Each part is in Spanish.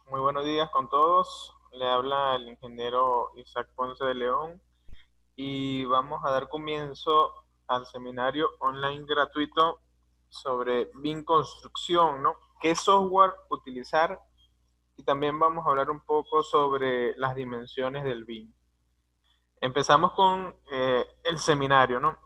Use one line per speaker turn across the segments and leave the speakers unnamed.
Muy buenos días con todos. Le habla el ingeniero Isaac Ponce de León y vamos a dar comienzo al seminario online gratuito sobre BIM Construcción, ¿no? ¿Qué software utilizar? Y también vamos a hablar un poco sobre las dimensiones del BIM. Empezamos con el seminario, ¿no?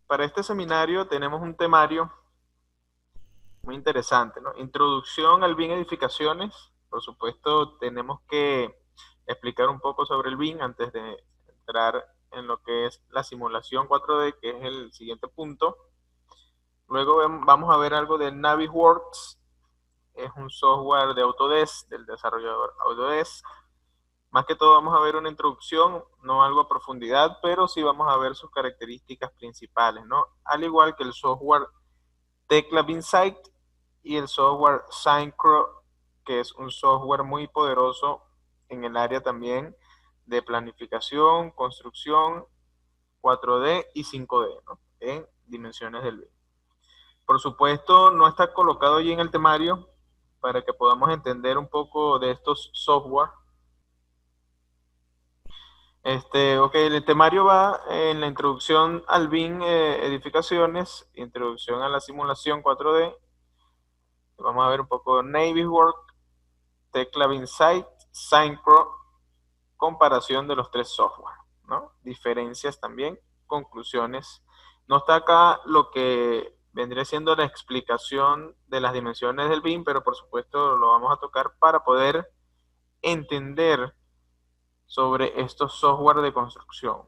Para este seminario tenemos un temario muy interesante, ¿no? Introducción al BIM Edificaciones. Por supuesto, tenemos que explicar un poco sobre el BIM antes de entrar en lo que es la simulación 4D, que es el siguiente punto. Luego vamos a ver algo de Navisworks, es un software de Autodesk, del desarrollador Autodesk. Más que todo vamos a ver una introducción, no algo a profundidad, pero sí vamos a ver sus características principales, ¿no? Al igual que el software Tecla BIMsite y el software Synchro, que es un software muy poderoso en el área también de planificación, construcción, 4D y 5D, ¿no? En dimensiones del BIM. Por supuesto, no está colocado allí en el temario para que podamos entender un poco de estos software. Ok, el temario va en la introducción al BIM edificaciones, introducción a la simulación 4D. Vamos a ver un poco Navisworks, Tecla BIMsite, Synchro, comparación de los tres software, ¿no? Diferencias también, conclusiones. No está acá lo que vendría siendo la explicación de las dimensiones del BIM, pero por supuesto lo vamos a tocar para poder entender sobre estos software de construcción.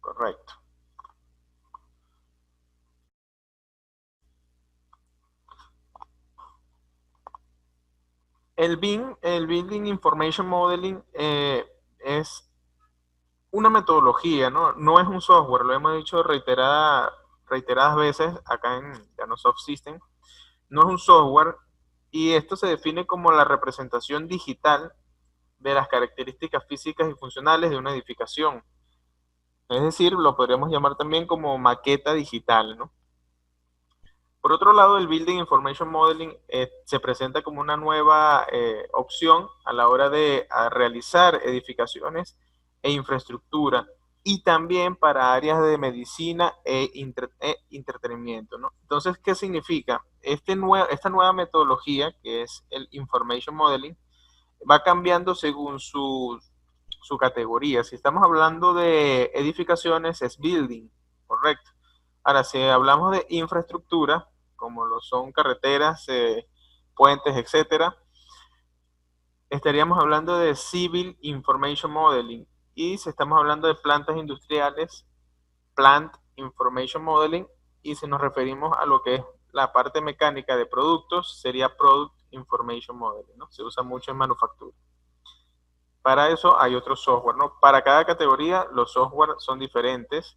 Correcto. El BIM, el Building Information Modeling, es una metodología, ¿no? No es un software, lo hemos dicho reiteradas veces acá en Llanosoft System. No es un software y esto se define como la representación digital de las características físicas y funcionales de una edificación. Es decir, lo podríamos llamar también como maqueta digital, ¿no? Por otro lado, el Building Information Modeling se presenta como una nueva opción a la hora de realizar edificaciones e infraestructura y también para áreas de medicina e entretenimiento, ¿no? Entonces, ¿qué significa? Esta nueva metodología, que es el Information Modeling, va cambiando según su categoría. Si estamos hablando de edificaciones, es building, correcto. Ahora, si hablamos de infraestructura, como lo son carreteras, puentes, etcétera, estaríamos hablando de Civil Information Modeling. Y si estamos hablando de plantas industriales, Plant Information Modeling. Y si nos referimos a lo que es la parte mecánica de productos, sería Product Information Modeling, ¿no? Se usa mucho en manufactura. Para eso hay otro software, ¿no? Para cada categoría los software son diferentes.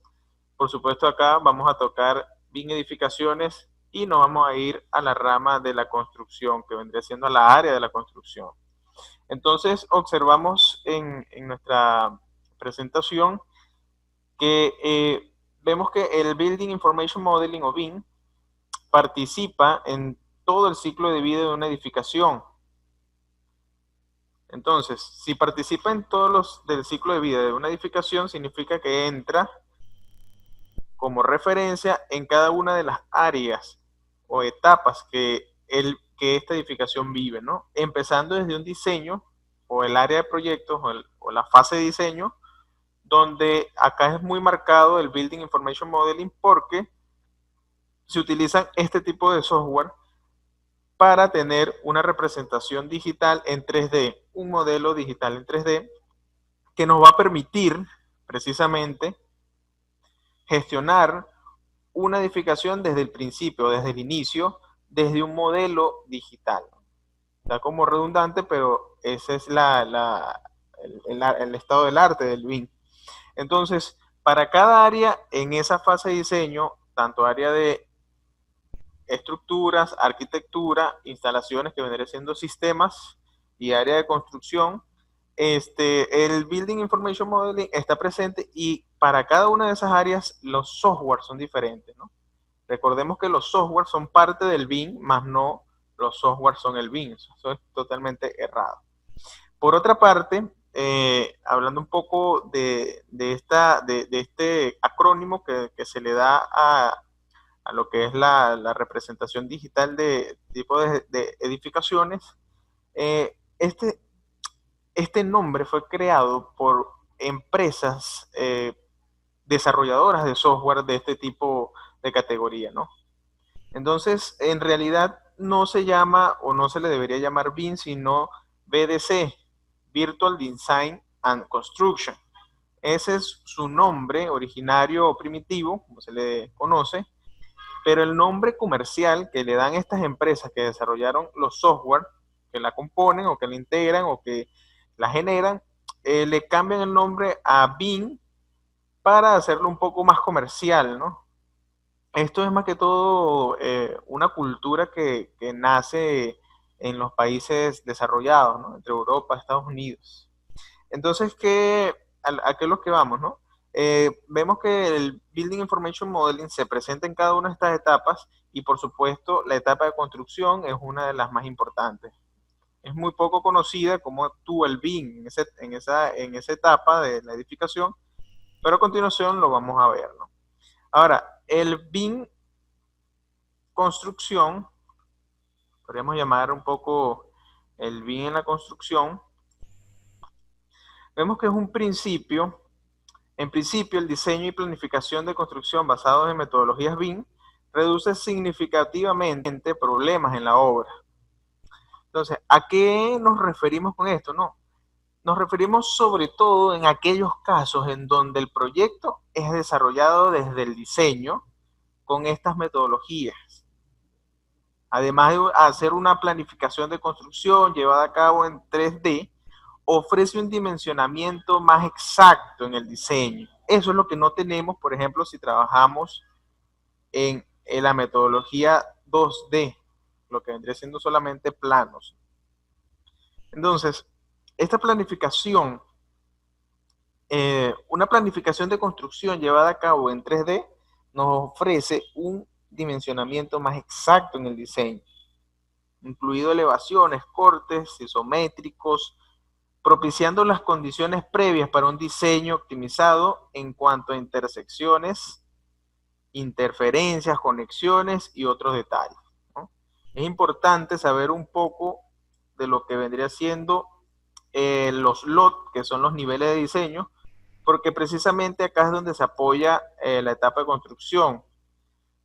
Por supuesto, acá vamos a tocar BIM edificaciones y nos vamos a ir a la rama de la construcción, que vendría siendo la área de la construcción. Entonces, observamos en nuestra presentación que vemos que el Building Information Modeling o BIM participa en todo el ciclo de vida de una edificación. Entonces, si participa en todos los del ciclo de vida de una edificación, significa que entra como referencia en cada una de las áreas o etapas que esta edificación vive, ¿no? Empezando desde un diseño o el área de proyectos o la fase de diseño, donde acá es muy marcado el Building Information Modeling porque se utilizan este tipo de software para tener una representación digital en 3D, un modelo digital en 3D que nos va a permitir precisamente gestionar una edificación desde el principio, desde el inicio, desde un modelo digital. Está como redundante, pero ese es el estado del arte del BIM. Entonces, para cada área en esa fase de diseño, tanto área de estructuras, arquitectura, instalaciones que vendrían siendo sistemas y área de construcción. El Building Information Modeling está presente y para cada una de esas áreas los software son diferentes, ¿no? Recordemos que los software son parte del BIM, más no los software son el BIM. Eso es totalmente errado. Por otra parte, hablando un poco de este acrónimo que se le da a lo que es la representación digital de tipo de edificaciones, eh, este nombre fue creado por empresas desarrolladoras de software de este tipo de categoría, ¿no? Entonces, en realidad no se llama o no se le debería llamar BIM, sino VDC, Virtual Design and Construction. Ese es su nombre originario o primitivo, como se le conoce, pero el nombre comercial que le dan estas empresas que desarrollaron los software, que la componen o que la integran o que la generan, le cambian el nombre a BIM para hacerlo un poco más comercial, ¿no? Esto es más que todo una cultura que nace en los países desarrollados, ¿no? Entre Europa, Estados Unidos. Entonces, ¿a qué es lo que vamos, no? Vemos que el Building Information Modeling se presenta en cada una de estas etapas y, por supuesto, la etapa de construcción es una de las más importantes. Es muy poco conocida cómo actúa el BIM en esa etapa de la edificación, pero a continuación lo vamos a ver, ¿no? Ahora, el BIM construcción, podríamos llamar un poco el BIM en la construcción, vemos que es un principio. En principio, el diseño y planificación de construcción basados en metodologías BIM reduce significativamente problemas en la obra. Entonces, ¿a qué nos referimos con esto? No, nos referimos sobre todo en aquellos casos en donde el proyecto es desarrollado desde el diseño con estas metodologías. Además de hacer una planificación de construcción llevada a cabo en 3D, ofrece un dimensionamiento más exacto en el diseño. Eso es lo que no tenemos, por ejemplo, si trabajamos en la metodología 2D, lo que vendría siendo solamente planos. Entonces, esta planificación, una planificación de construcción llevada a cabo en 3D, nos ofrece un dimensionamiento más exacto en el diseño, incluido elevaciones, cortes, isométricos, propiciando las condiciones previas para un diseño optimizado en cuanto a intersecciones, interferencias, conexiones y otros detalles, ¿no? Es importante saber un poco de lo que vendría siendo los LOT, que son los niveles de diseño, porque precisamente acá es donde se apoya la etapa de construcción.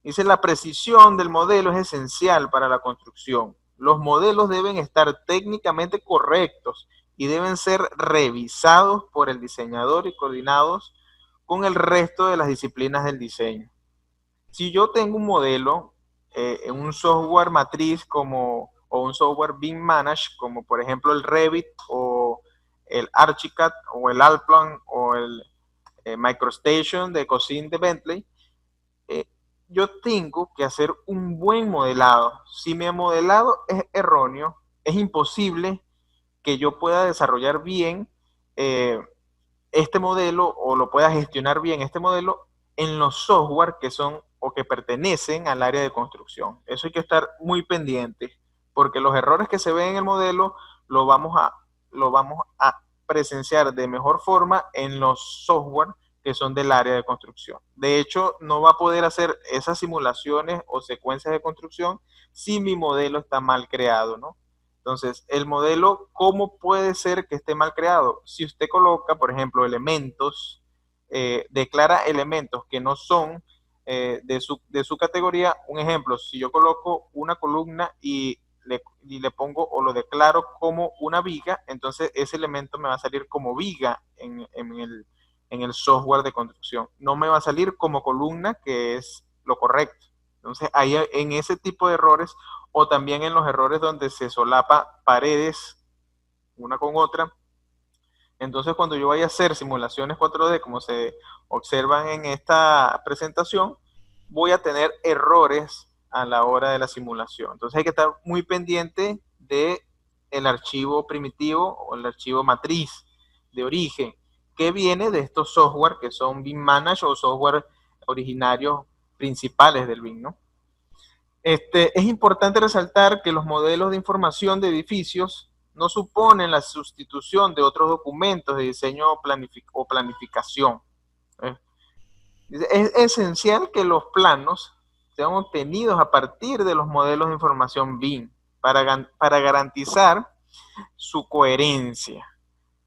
Dice, la precisión del modelo es esencial para la construcción. Los modelos deben estar técnicamente correctos y deben ser revisados por el diseñador y coordinados con el resto de las disciplinas del diseño. Si yo tengo un modelo en un software matriz o un software BIM Manage, como por ejemplo el Revit o el Archicad o el Allplan o el MicroStation de Cosine de Bentley, yo tengo que hacer un buen modelado. Si mi modelado es erróneo, es imposible que yo pueda desarrollar bien este modelo o lo pueda gestionar bien este modelo en los software que son o que pertenecen al área de construcción. Eso hay que estar muy pendiente porque los errores que se ven en el modelo lo vamos a presenciar de mejor forma en los software que son del área de construcción. De hecho, no va a poder hacer esas simulaciones o secuencias de construcción si mi modelo está mal creado, ¿no? Entonces, el modelo, ¿cómo puede ser que esté mal creado? Si usted coloca, por ejemplo, elementos, declara elementos que no son de su categoría. Un ejemplo, si yo coloco una columna y le pongo o lo declaro como una viga, entonces ese elemento me va a salir como viga en el software de construcción. No me va a salir como columna, que es lo correcto. Entonces, ahí en ese tipo de errores, o también en los errores donde se solapa paredes una con otra. Entonces, cuando yo vaya a hacer simulaciones 4D, como se observan en esta presentación, voy a tener errores a la hora de la simulación. Entonces hay que estar muy pendiente de el archivo primitivo o el archivo matriz de origen que viene de estos software que son BIM Manage o software originarios principales del BIM, ¿no? Es importante resaltar que los modelos de información de edificios no suponen la sustitución de otros documentos de diseño o planificación. ¿Eh? Es esencial que los planos sean obtenidos a partir de los modelos de información BIM para garantizar su coherencia.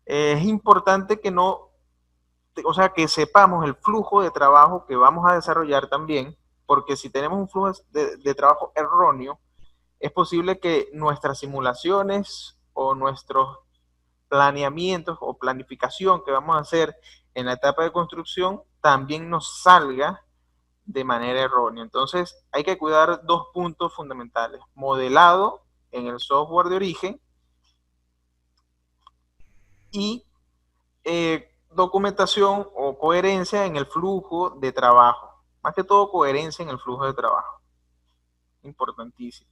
Es importante que no, o sea, que sepamos el flujo de trabajo que vamos a desarrollar también, porque si tenemos un flujo de trabajo erróneo, es posible que nuestras simulaciones o nuestros planeamientos o planificación que vamos a hacer en la etapa de construcción también nos salga de manera errónea. Entonces hay que cuidar dos puntos fundamentales: modelado en el software de origen y documentación o coherencia en el flujo de trabajo. Más que todo, coherencia en el flujo de trabajo. Importantísimo.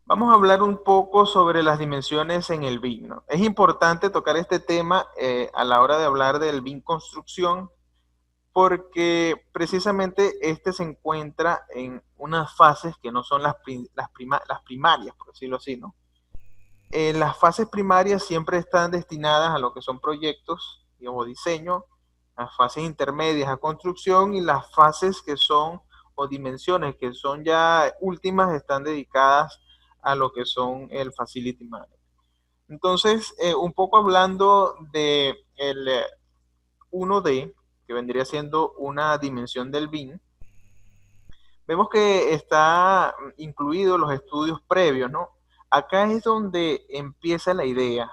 Vamos a hablar un poco sobre las dimensiones en el BIM, ¿no? Es importante tocar este tema a la hora de hablar del BIM construcción, porque precisamente este se encuentra en unas fases que no son las primarias, por decirlo así, ¿no? Las fases primarias siempre están destinadas a lo que son proyectos, digamos, diseño, las fases intermedias a construcción, y las fases que son, o dimensiones que son ya últimas, están dedicadas a lo que son el Facility Management. Entonces, un poco hablando de el 1D, que vendría siendo una dimensión del BIM, vemos que está incluido los estudios previos, ¿no? Acá es donde empieza la idea.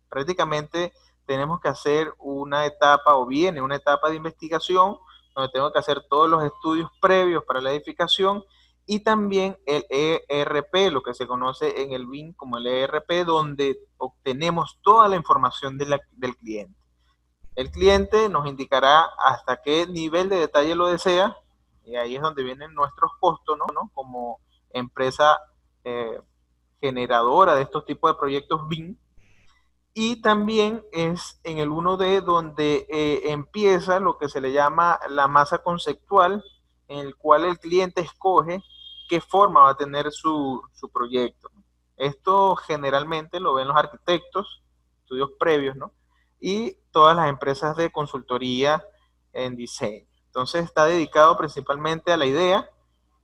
Prácticamente tenemos que hacer una etapa, o viene una etapa de investigación, donde tengo que hacer todos los estudios previos para la edificación, y también el ERP, lo que se conoce en el BIM como el ERP, donde obtenemos toda la información del cliente. El cliente nos indicará hasta qué nivel de detalle lo desea, y ahí es donde vienen nuestros costos, ¿no? Como empresa generadora de estos tipos de proyectos BIM. Y también es en el 1D donde empieza lo que se le llama la masa conceptual, en el cual el cliente escoge qué forma va a tener su proyecto. Esto generalmente lo ven los arquitectos, estudios previos, ¿no? Y todas las empresas de consultoría en diseño. Entonces está dedicado principalmente a la idea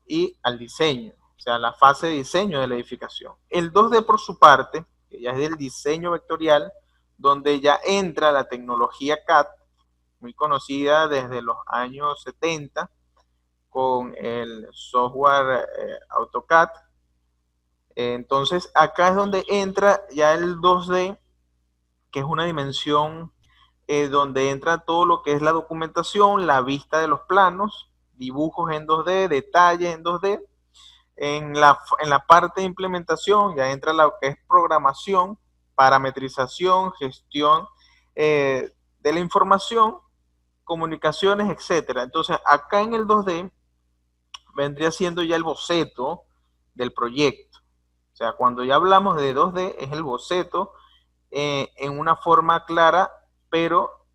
y al diseño, o sea, la fase de diseño de la edificación. El 2D, por su parte, que ya es del diseño vectorial, donde ya entra la tecnología CAD, muy conocida desde los años 70, con el software AutoCAD. Entonces, acá es donde entra ya el 2D, que es una dimensión donde entra todo lo que es la documentación, la vista de los planos, dibujos en 2D, detalles en 2D. En la parte de implementación ya entra lo que es programación, parametrización, gestión de la información, comunicaciones, etcétera. Entonces, acá en el 2D vendría siendo ya el boceto del proyecto. O sea, cuando ya hablamos de 2D, es el boceto en una forma clara, pero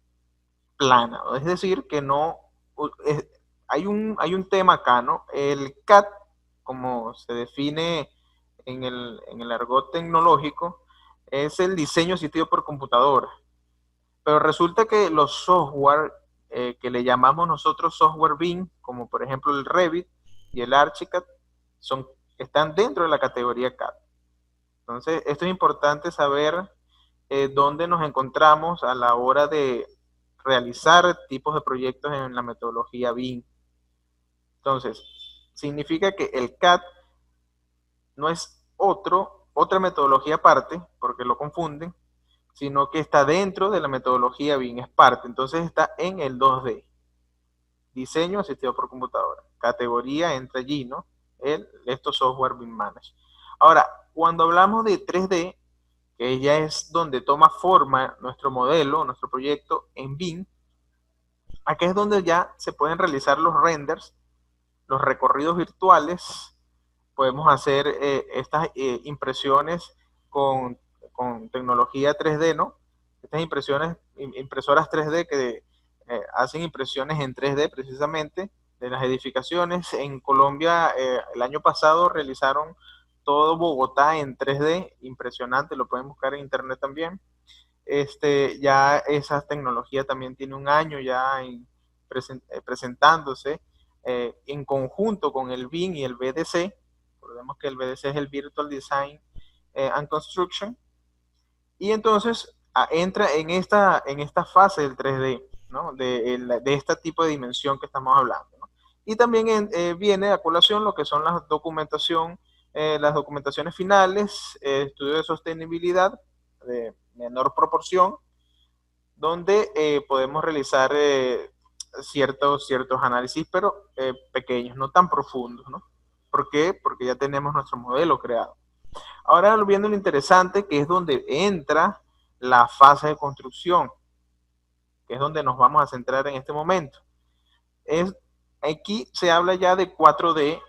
plana. Es decir, que no... hay un tema acá, ¿no? El CAD, como se define en el argot tecnológico, es el diseño asistido por computadora. Pero resulta que los software que le llamamos nosotros software BIM, como por ejemplo el Revit y el Archicad, están dentro de la categoría CAD. Entonces, esto es importante saber dónde nos encontramos a la hora de realizar tipos de proyectos en la metodología BIM. Entonces, significa que el CAD no es otra metodología aparte, porque lo confunden, sino que está dentro de la metodología BIM, es parte. Entonces está en el 2D. Diseño asistido por computadora. Categoría entra allí, ¿no? Estos software BIM Manage. Ahora, cuando hablamos de 3D, que ya es donde toma forma nuestro modelo, nuestro proyecto en BIM, acá es donde ya se pueden realizar los renders los recorridos virtuales, podemos hacer estas impresiones con, con tecnología 3D, ¿no? Estas impresoras 3D que hacen impresiones en 3D precisamente de las edificaciones. En Colombia el año pasado realizaron todo Bogotá en 3D, impresionante, lo pueden buscar en internet también. Ya esa tecnología también tiene un año ya presentándose en conjunto con el BIM y el VDC. Recordemos que el VDC es el Virtual Design and Construction. Y entonces entra en esta fase del 3D, ¿no? De este tipo de dimensión que estamos hablando, ¿no? Y también viene a colación lo que son las documentaciones finales, estudio de sostenibilidad de menor proporción, donde podemos realizar ciertos análisis, pero pequeños, no tan profundos, ¿no? ¿Por qué? Porque ya tenemos nuestro modelo creado. Ahora viendo lo interesante, que es donde entra la fase de construcción, que es donde nos vamos a centrar en este momento. Aquí se habla ya de 4D,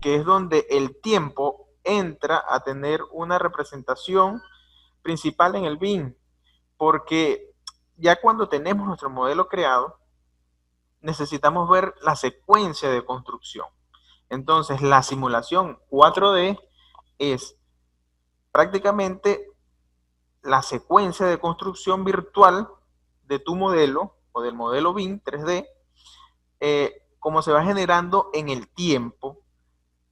que es donde el tiempo entra a tener una representación principal en el BIM, porque ya cuando tenemos nuestro modelo creado, necesitamos ver la secuencia de construcción. Entonces, la simulación 4D es prácticamente la secuencia de construcción virtual de tu modelo o del modelo BIM 3D, como se va generando en el tiempo,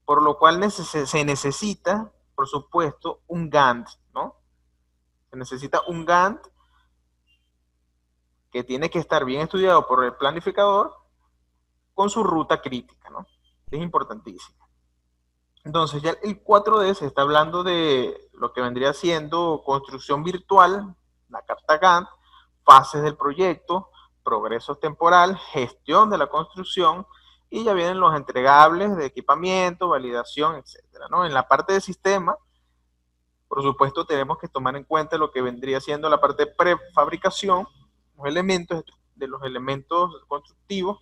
por lo cual se necesita, por supuesto, un Gantt, ¿no? Se necesita un Gantt que tiene que estar bien estudiado por el planificador con su ruta crítica, ¿no? Es importantísimo. Entonces ya el 4D se está hablando de lo que vendría siendo construcción virtual, la carta Gantt, fases del proyecto, progreso temporal, gestión de la construcción, y ya vienen los entregables de equipamiento, validación, etcétera, ¿no? En la parte de sistema, por supuesto, tenemos que tomar en cuenta lo que vendría siendo la parte de prefabricación, los elementos constructivos,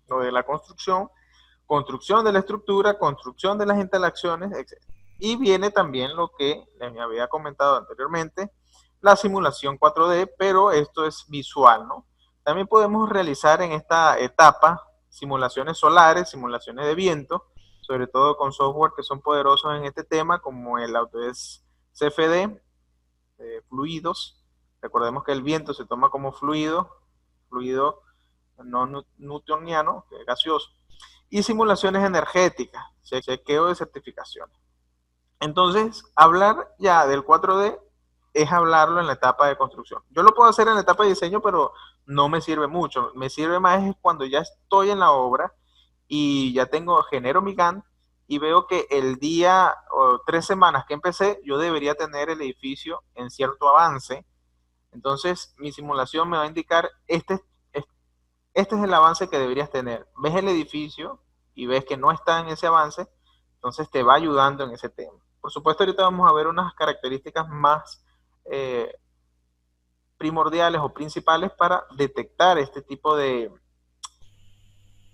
lo de la construcción de la estructura, construcción de las instalaciones, etc. Y viene también lo que les había comentado anteriormente, la simulación 4D, pero esto es visual, ¿no? También podemos realizar en esta etapa simulaciones solares, simulaciones de viento, sobre todo con software que son poderosos en este tema, como el Autodesk CFD, fluidos. Recordemos que el viento se toma como fluido no newtoniano, gaseoso, y simulaciones energéticas, chequeo de certificaciones. Entonces, hablar ya del 4D es hablarlo en la etapa de construcción. Yo lo puedo hacer en la etapa de diseño, pero no me sirve mucho. Me sirve más cuando ya estoy en la obra y ya genero mi Gantt y veo que el día o 3 semanas que empecé, yo debería tener el edificio en cierto avance. Entonces, mi simulación me va a indicar, este es el avance que deberías tener. Ves el edificio y ves que no está en ese avance, entonces te va ayudando en ese tema. Por supuesto, ahorita vamos a ver unas características más primordiales o principales para detectar este tipo de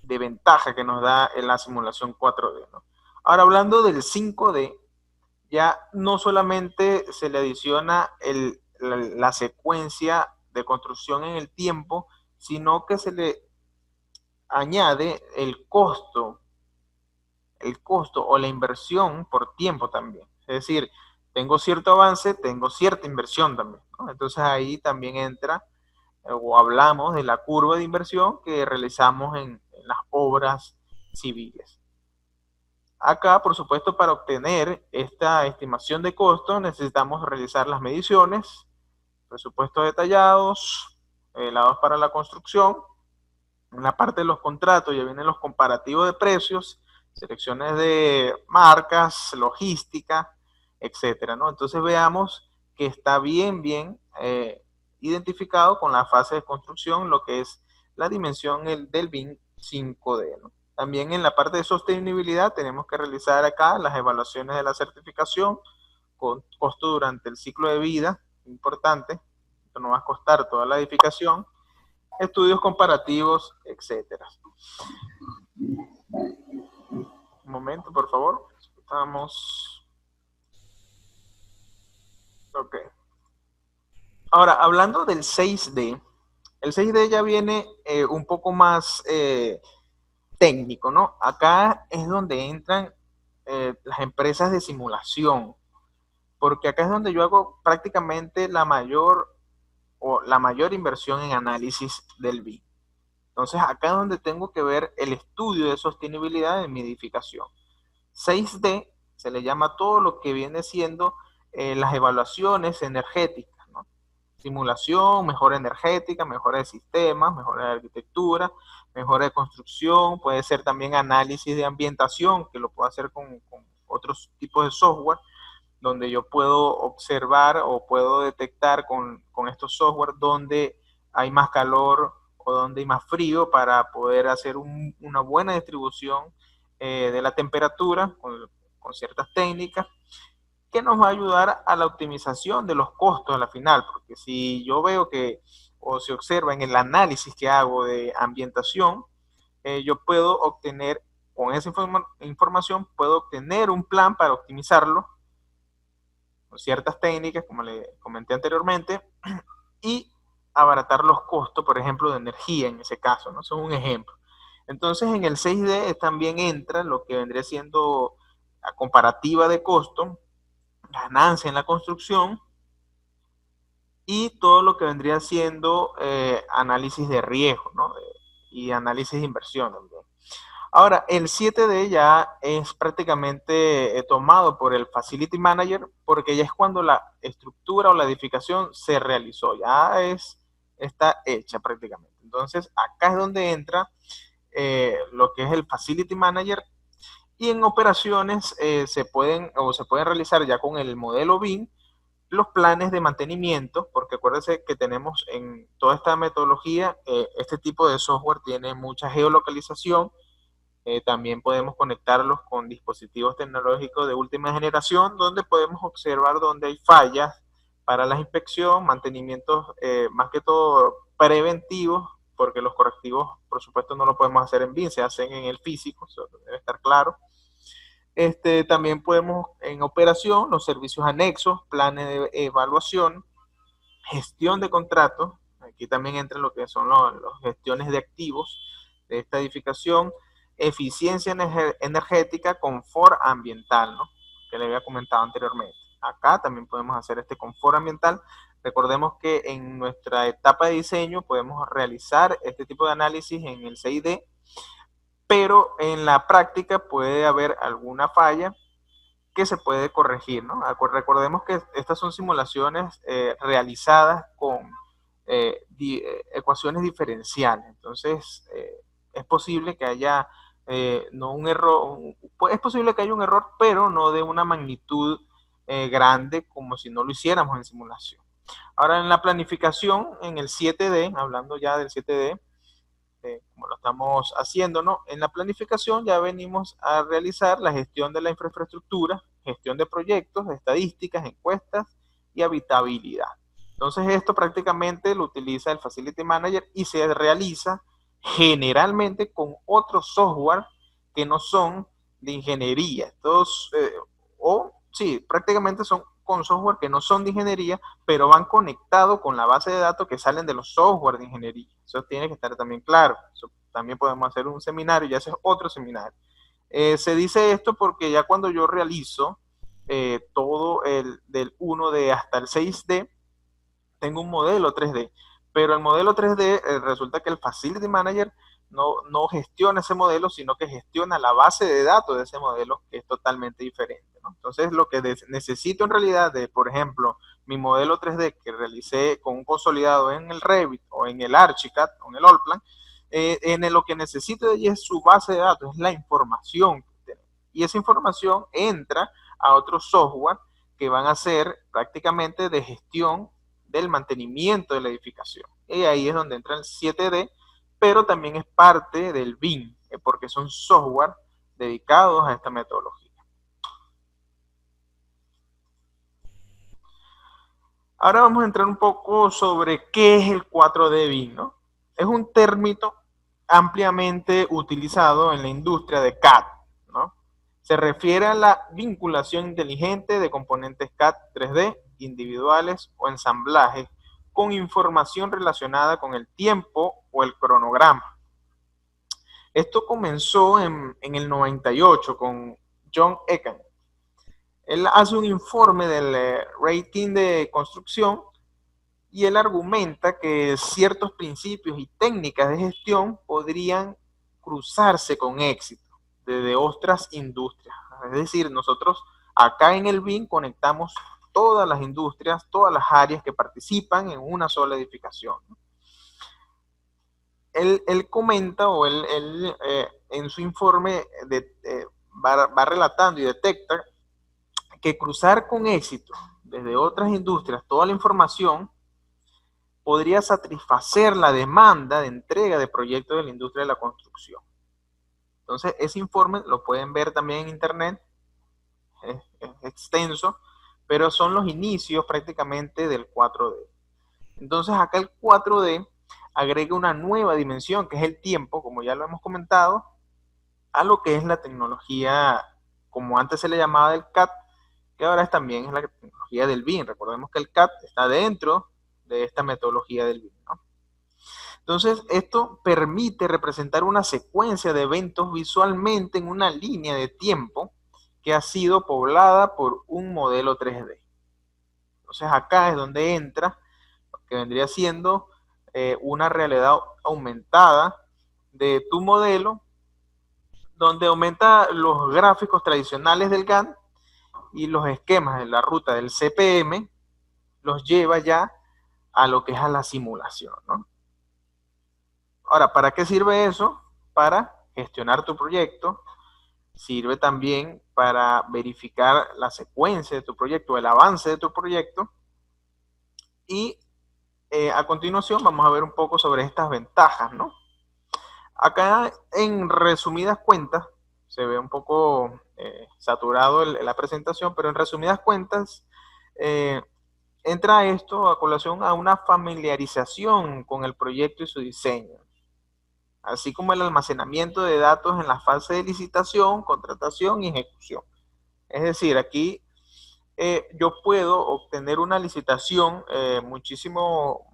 ventaja que nos da en la simulación 4D, ¿no? Ahora, hablando del 5D, ya no solamente se le adiciona la secuencia de construcción en el tiempo, sino que se le añade el costo o la inversión por tiempo también. Es decir, tengo cierto avance, tengo cierta inversión también, ¿no? Entonces ahí también entra o hablamos de la curva de inversión que realizamos en las obras civiles. Acá, por supuesto, para obtener esta estimación de costo necesitamos realizar las mediciones, presupuestos detallados, dados para la construcción. En la parte de los contratos ya vienen los comparativos de precios, selecciones de marcas, logística, etcétera, ¿no? Entonces veamos que está bien identificado con la fase de construcción lo que es la dimensión del BIM 5D, ¿no? También en la parte de sostenibilidad tenemos que realizar acá las evaluaciones de la certificación con costo durante el ciclo de vida, importante, esto nos va a costar toda la edificación, estudios comparativos, etcétera. Un momento, por favor. Estamos... Ok. Ahora, hablando del 6D, el 6D ya viene un poco más técnico, ¿no? Acá es donde entran las empresas de simulación, porque acá es donde yo hago prácticamente la mayor inversión en análisis del BIM. Entonces, acá es donde tengo que ver el estudio de sostenibilidad de mi edificación. 6D se le llama todo lo que viene siendo las evaluaciones energéticas, ¿no? Simulación, mejora energética, mejora de sistemas, mejora de arquitectura, mejora de construcción, puede ser también análisis de ambientación, que lo puedo hacer con otros tipos de software, donde yo puedo observar o puedo detectar con estos software donde hay más calor o donde hay más frío para poder hacer una buena distribución de la temperatura con ciertas técnicas que nos va a ayudar a la optimización de los costos a la final, porque si yo veo que o se observa en el análisis que hago de ambientación, yo puedo obtener, con esa información, puedo obtener un plan para optimizarlo con ciertas técnicas, como le comenté anteriormente, y abaratar los costos, por ejemplo, de energía en ese caso, ¿no? Eso es un ejemplo. Entonces, en el 6D también entra lo que vendría siendo la comparativa de costo, ganancia en la construcción y todo lo que vendría siendo análisis de riesgo, ¿no? Y análisis de inversión también. Ahora, el 7D ya es prácticamente tomado por el Facility Manager porque ya es cuando la estructura o la edificación se realizó, está hecha prácticamente. Entonces, acá es donde entra lo que es el Facility Manager y en operaciones se pueden realizar ya con el modelo BIM los planes de mantenimiento, porque acuérdense que tenemos en toda esta metodología, este tipo de software tiene mucha geolocalización. También podemos conectarlos con dispositivos tecnológicos de última generación, donde podemos observar dónde hay fallas para la inspección, mantenimientos más que todo preventivos, porque los correctivos, por supuesto, no lo podemos hacer en BIM, se hacen en el físico, eso debe estar claro. También podemos en operación los servicios anexos, planes de evaluación, gestión de contratos. Aquí también entra lo que son los gestiones de activos de esta edificación, eficiencia energética, confort ambiental, ¿no? Que le había comentado anteriormente. Acá también podemos hacer este confort ambiental. Recordemos que en nuestra etapa de diseño podemos realizar este tipo de análisis en el 6D, pero en la práctica puede haber alguna falla que se puede corregir, ¿no? Recordemos que estas son simulaciones realizadas con ecuaciones diferenciales, entonces es posible que haya no un error, es posible que haya un error, pero no de una magnitud grande como si no lo hiciéramos en simulación. Ahora en la planificación, en el 7D, hablando ya del 7D, como lo estamos haciendo, ¿no? En la planificación ya venimos a realizar la gestión de la infraestructura, gestión de proyectos, estadísticas, encuestas y habitabilidad. Entonces esto prácticamente lo utiliza el Facility Manager y se realiza generalmente con otros software que no son de ingeniería. Estos, sí, prácticamente son con software que no son de ingeniería, pero van conectados con la base de datos que salen de los software de ingeniería. Eso tiene que estar también claro. Eso también podemos hacer un seminario, ya ese es otro seminario. Se dice esto porque ya cuando yo realizo todo del 1D hasta el 6D, tengo un modelo 3D, pero el modelo 3D resulta que el Facility Manager no gestiona ese modelo, sino que gestiona la base de datos de ese modelo, que es totalmente diferente, ¿no? Entonces, lo que necesito en realidad de, por ejemplo, mi modelo 3D que realicé con un consolidado en el Revit o en el Archicad o en el Allplan, lo que necesito de allí es su base de datos, es la información que tenemos. Y esa información entra a otro software que van a ser prácticamente de gestión del mantenimiento de la edificación. Y ahí es donde entra el 7D, pero también es parte del BIM, porque son software dedicados a esta metodología. Ahora vamos a entrar un poco sobre qué es el 4D BIM, ¿no? Es un término ampliamente utilizado en la industria de CAD, ¿no? Se refiere a la vinculación inteligente de componentes CAD 3D individuales o ensamblajes con información relacionada con el tiempo o el cronograma. Esto comenzó en el 98 con John Egan. Él hace un informe del rating de construcción y él argumenta que ciertos principios y técnicas de gestión podrían cruzarse con éxito desde otras industrias. Es decir, nosotros acá en el BIM conectamos todas las industrias, todas las áreas que participan en una sola edificación. Él comenta o él en su informe va relatando y detecta que cruzar con éxito desde otras industrias toda la información podría satisfacer la demanda de entrega de proyectos de la industria de la construcción. Entonces, ese informe lo pueden ver también en internet, es extenso, pero son los inicios prácticamente del 4D. Entonces, acá el 4D agrega una nueva dimensión, que es el tiempo, como ya lo hemos comentado, a lo que es la tecnología, como antes se le llamaba del CAD, que ahora también es la tecnología del BIM. Recordemos que el CAD está dentro de esta metodología del BIM, ¿no? Entonces, esto permite representar una secuencia de eventos visualmente en una línea de tiempo que ha sido poblada por un modelo 3D. Entonces, acá es donde entra lo que vendría siendo una realidad aumentada de tu modelo, donde aumenta los gráficos tradicionales del GAN y los esquemas de la ruta del CPM los lleva ya a lo que es a la simulación, ¿no? Ahora, ¿para qué sirve eso? Para gestionar tu proyecto. Sirve también para verificar la secuencia de tu proyecto, el avance de tu proyecto. Y a continuación vamos a ver un poco sobre estas ventajas, ¿no? Acá, en resumidas cuentas, se ve un poco saturado la presentación, pero en resumidas cuentas, entra esto a colación a una familiarización con el proyecto y su diseño, así como el almacenamiento de datos en la fase de licitación, contratación y ejecución. Es decir, aquí yo puedo obtener una licitación muchísimo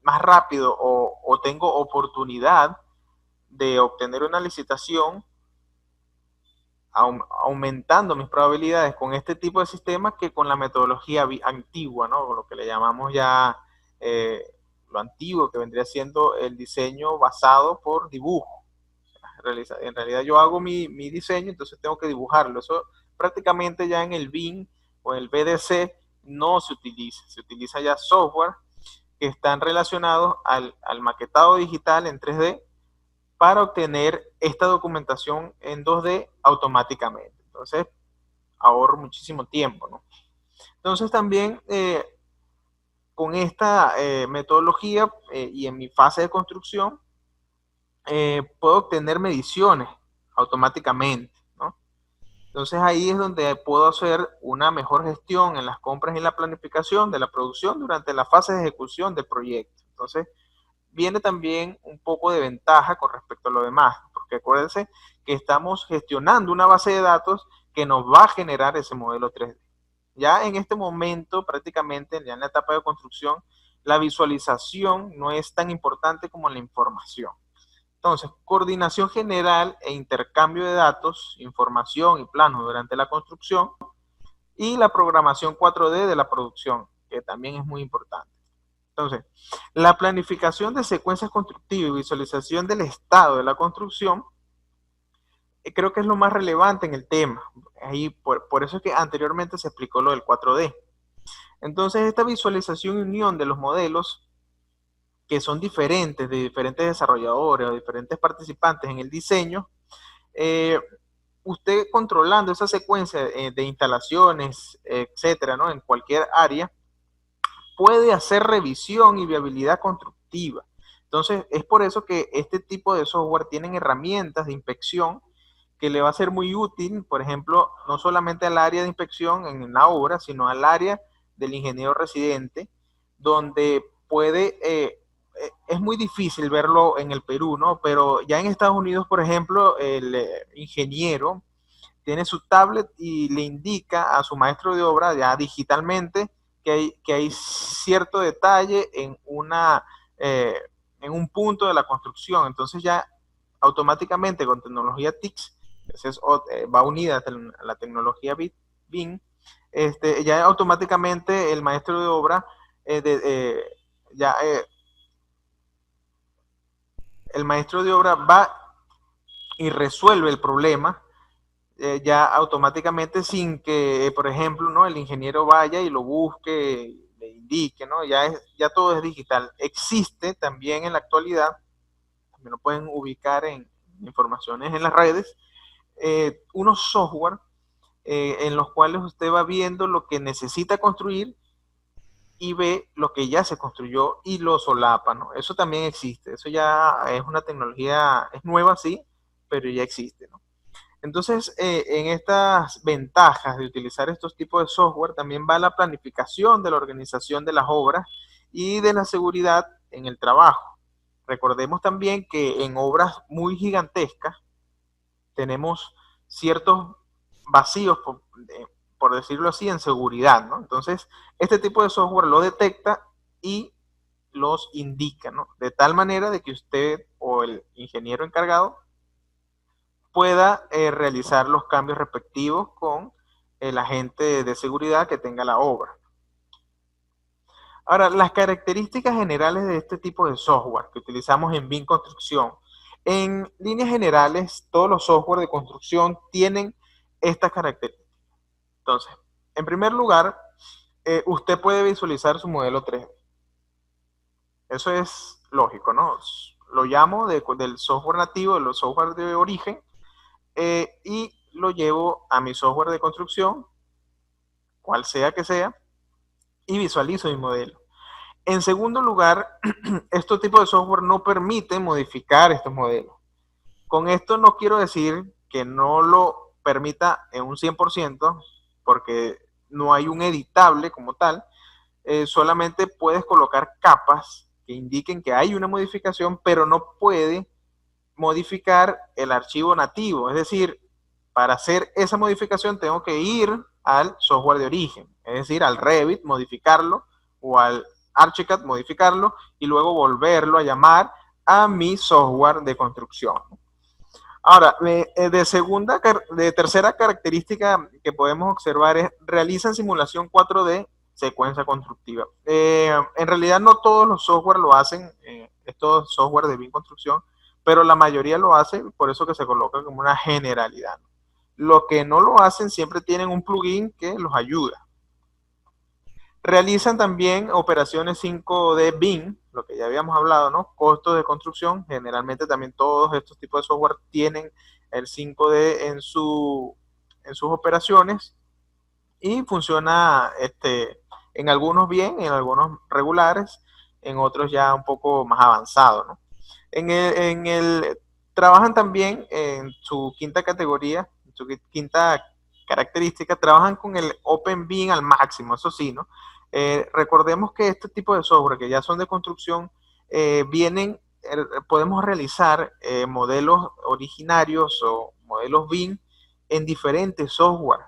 más rápido o tengo oportunidad de obtener una licitación aumentando mis probabilidades con este tipo de sistemas que con la metodología antigua, ¿no? Lo que le llamamos ya lo antiguo, que vendría siendo el diseño basado por dibujo. En realidad yo hago mi diseño, entonces tengo que dibujarlo. Eso prácticamente ya en el BIM o en el BDC no se utiliza ya software que están relacionados al maquetado digital en 3D para obtener esta documentación en 2D automáticamente. Entonces, ahorro muchísimo tiempo, ¿no? Entonces, también con esta metodología y en mi fase de construcción, puedo obtener mediciones automáticamente, ¿no? Entonces, ahí es donde puedo hacer una mejor gestión en las compras y la planificación de la producción durante la fase de ejecución del proyecto. Entonces, viene también un poco de ventaja con respecto a lo demás, porque acuérdense que estamos gestionando una base de datos que nos va a generar ese modelo 3D. Ya en este momento, prácticamente, ya en la etapa de construcción, la visualización no es tan importante como la información. Entonces, coordinación general e intercambio de datos, información y planos durante la construcción y la programación 4D de la producción, que también es muy importante. Entonces, la planificación de secuencias constructivas y visualización del estado de la construcción, creo que es lo más relevante en el tema. Ahí, por eso es que anteriormente se explicó lo del 4D. Entonces, esta visualización y unión de los modelos, que son diferentes, de diferentes desarrolladores o diferentes participantes en el diseño, usted controlando esa secuencia de instalaciones, etcétera, ¿no? En cualquier área, puede hacer revisión y viabilidad constructiva. Entonces, es por eso que este tipo de software tienen herramientas de inspección que le va a ser muy útil, por ejemplo, no solamente al área de inspección en la obra, sino al área del ingeniero residente, donde puede es muy difícil verlo en el Perú, ¿no? Pero ya en Estados Unidos, por ejemplo, el ingeniero tiene su tablet y le indica a su maestro de obra ya digitalmente que hay cierto detalle eh, en un punto de la construcción. Entonces ya automáticamente con tecnología TICS, que va unida a la tecnología BIM, ya automáticamente el maestro de obra ya el maestro de obra va y resuelve el problema ya automáticamente sin que, por ejemplo, ¿no? El ingeniero vaya y lo busque, le indique, ¿no? Ya todo es digital. Existe también en la actualidad, también lo pueden ubicar en informaciones en las redes, unos software en los cuales usted va viendo lo que necesita construir y ve lo que ya se construyó y lo solapa, ¿no? Eso también existe. Eso ya es una tecnología, es nueva, sí, pero ya existe, ¿no? Entonces, en estas ventajas de utilizar estos tipos de software también va la planificación de la organización de las obras y de la seguridad en el trabajo. Recordemos también que en obras muy gigantescas tenemos ciertos vacíos, por decirlo así, en seguridad, ¿no? Entonces, este tipo de software lo detecta y los indica, ¿no? De tal manera de que usted o el ingeniero encargado pueda realizar los cambios respectivos con el agente de seguridad que tenga la obra. Ahora, las características generales de este tipo de software que utilizamos en BIM Construcción. En líneas generales, todos los software de construcción tienen estas características. Entonces, en primer lugar, usted puede visualizar su modelo 3D. Eso es lógico, ¿no? Lo llamo del software nativo, del software de origen, y lo llevo a mi software de construcción, cual sea que sea, y visualizo mi modelo. En segundo lugar, estos tipos de software no permiten modificar estos modelos. Con esto no quiero decir que no lo permita en un 100%, porque no hay un editable como tal, solamente puedes colocar capas que indiquen que hay una modificación, pero no puede modificar el archivo nativo. Es decir, para hacer esa modificación tengo que ir al software de origen, es decir, al Revit, modificarlo, o al Archicad, modificarlo, y luego volverlo a llamar a mi software de construcción. Ahora, de tercera característica que podemos observar es realizan simulación 4D secuencia constructiva. En realidad no todos los software lo hacen, estos software de BIM construcción, pero la mayoría lo hacen, por eso que se coloca como una generalidad. Los que no lo hacen siempre tienen un plugin que los ayuda. Realizan también operaciones 5D BIM, lo que ya habíamos hablado, ¿no? Costos de construcción. Generalmente también todos estos tipos de software tienen el 5D en sus operaciones y funciona en algunos bien, en algunos regulares, en otros ya un poco más avanzado, ¿no? Trabajan también en su quinta categoría, en su quinta característica, trabajan con el Open BIM al máximo, eso sí, ¿no? Recordemos que este tipo de software que ya son de construcción podemos realizar modelos originarios o modelos BIM en diferentes software.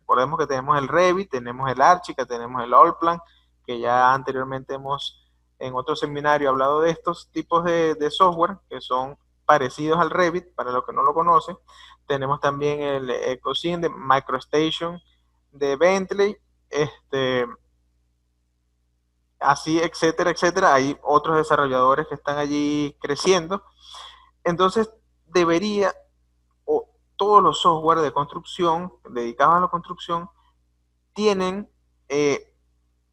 Recordemos que tenemos el Revit, tenemos el Archicad, tenemos el Allplan, que ya anteriormente en otro seminario hablado de estos tipos de software que son parecidos al Revit, para los que no lo conocen. Tenemos también el EcoSim de MicroStation de Bentley, así, etcétera, etcétera. Hay otros desarrolladores que están allí creciendo. Entonces, todos los software de construcción, dedicados a la construcción, tienen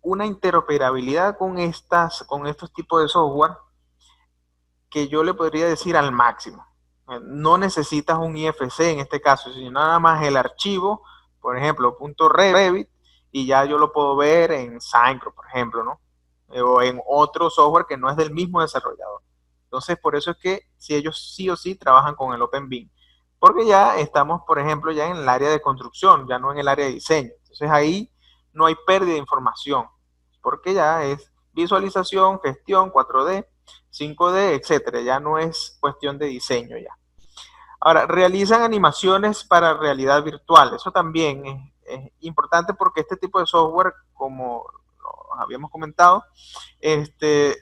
una interoperabilidad con estos tipos de software que yo le podría decir al máximo. No necesitas un IFC en este caso, sino nada más el archivo, por ejemplo, .revit, y ya yo lo puedo ver en Synchro, por ejemplo, ¿no? O en otro software que no es del mismo desarrollador. Entonces, por eso es que si ellos sí o sí trabajan con el OpenBIM, porque ya estamos, por ejemplo, ya en el área de construcción, ya no en el área de diseño. Entonces ahí no hay pérdida de información, porque ya es visualización, gestión, 4D, 5D, etcétera. Ya no es cuestión de diseño ya. Ahora, realizan animaciones para realidad virtual. Eso también es importante porque este tipo de software, como lo habíamos comentado,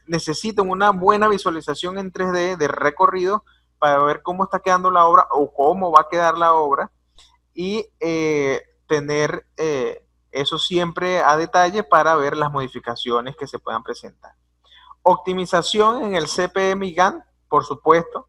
necesitan una buena visualización en 3D de recorrido para ver cómo está quedando la obra o cómo va a quedar la obra y tener eso siempre a detalle para ver las modificaciones que se puedan presentar. Optimización en el CPM y GAN, por supuesto.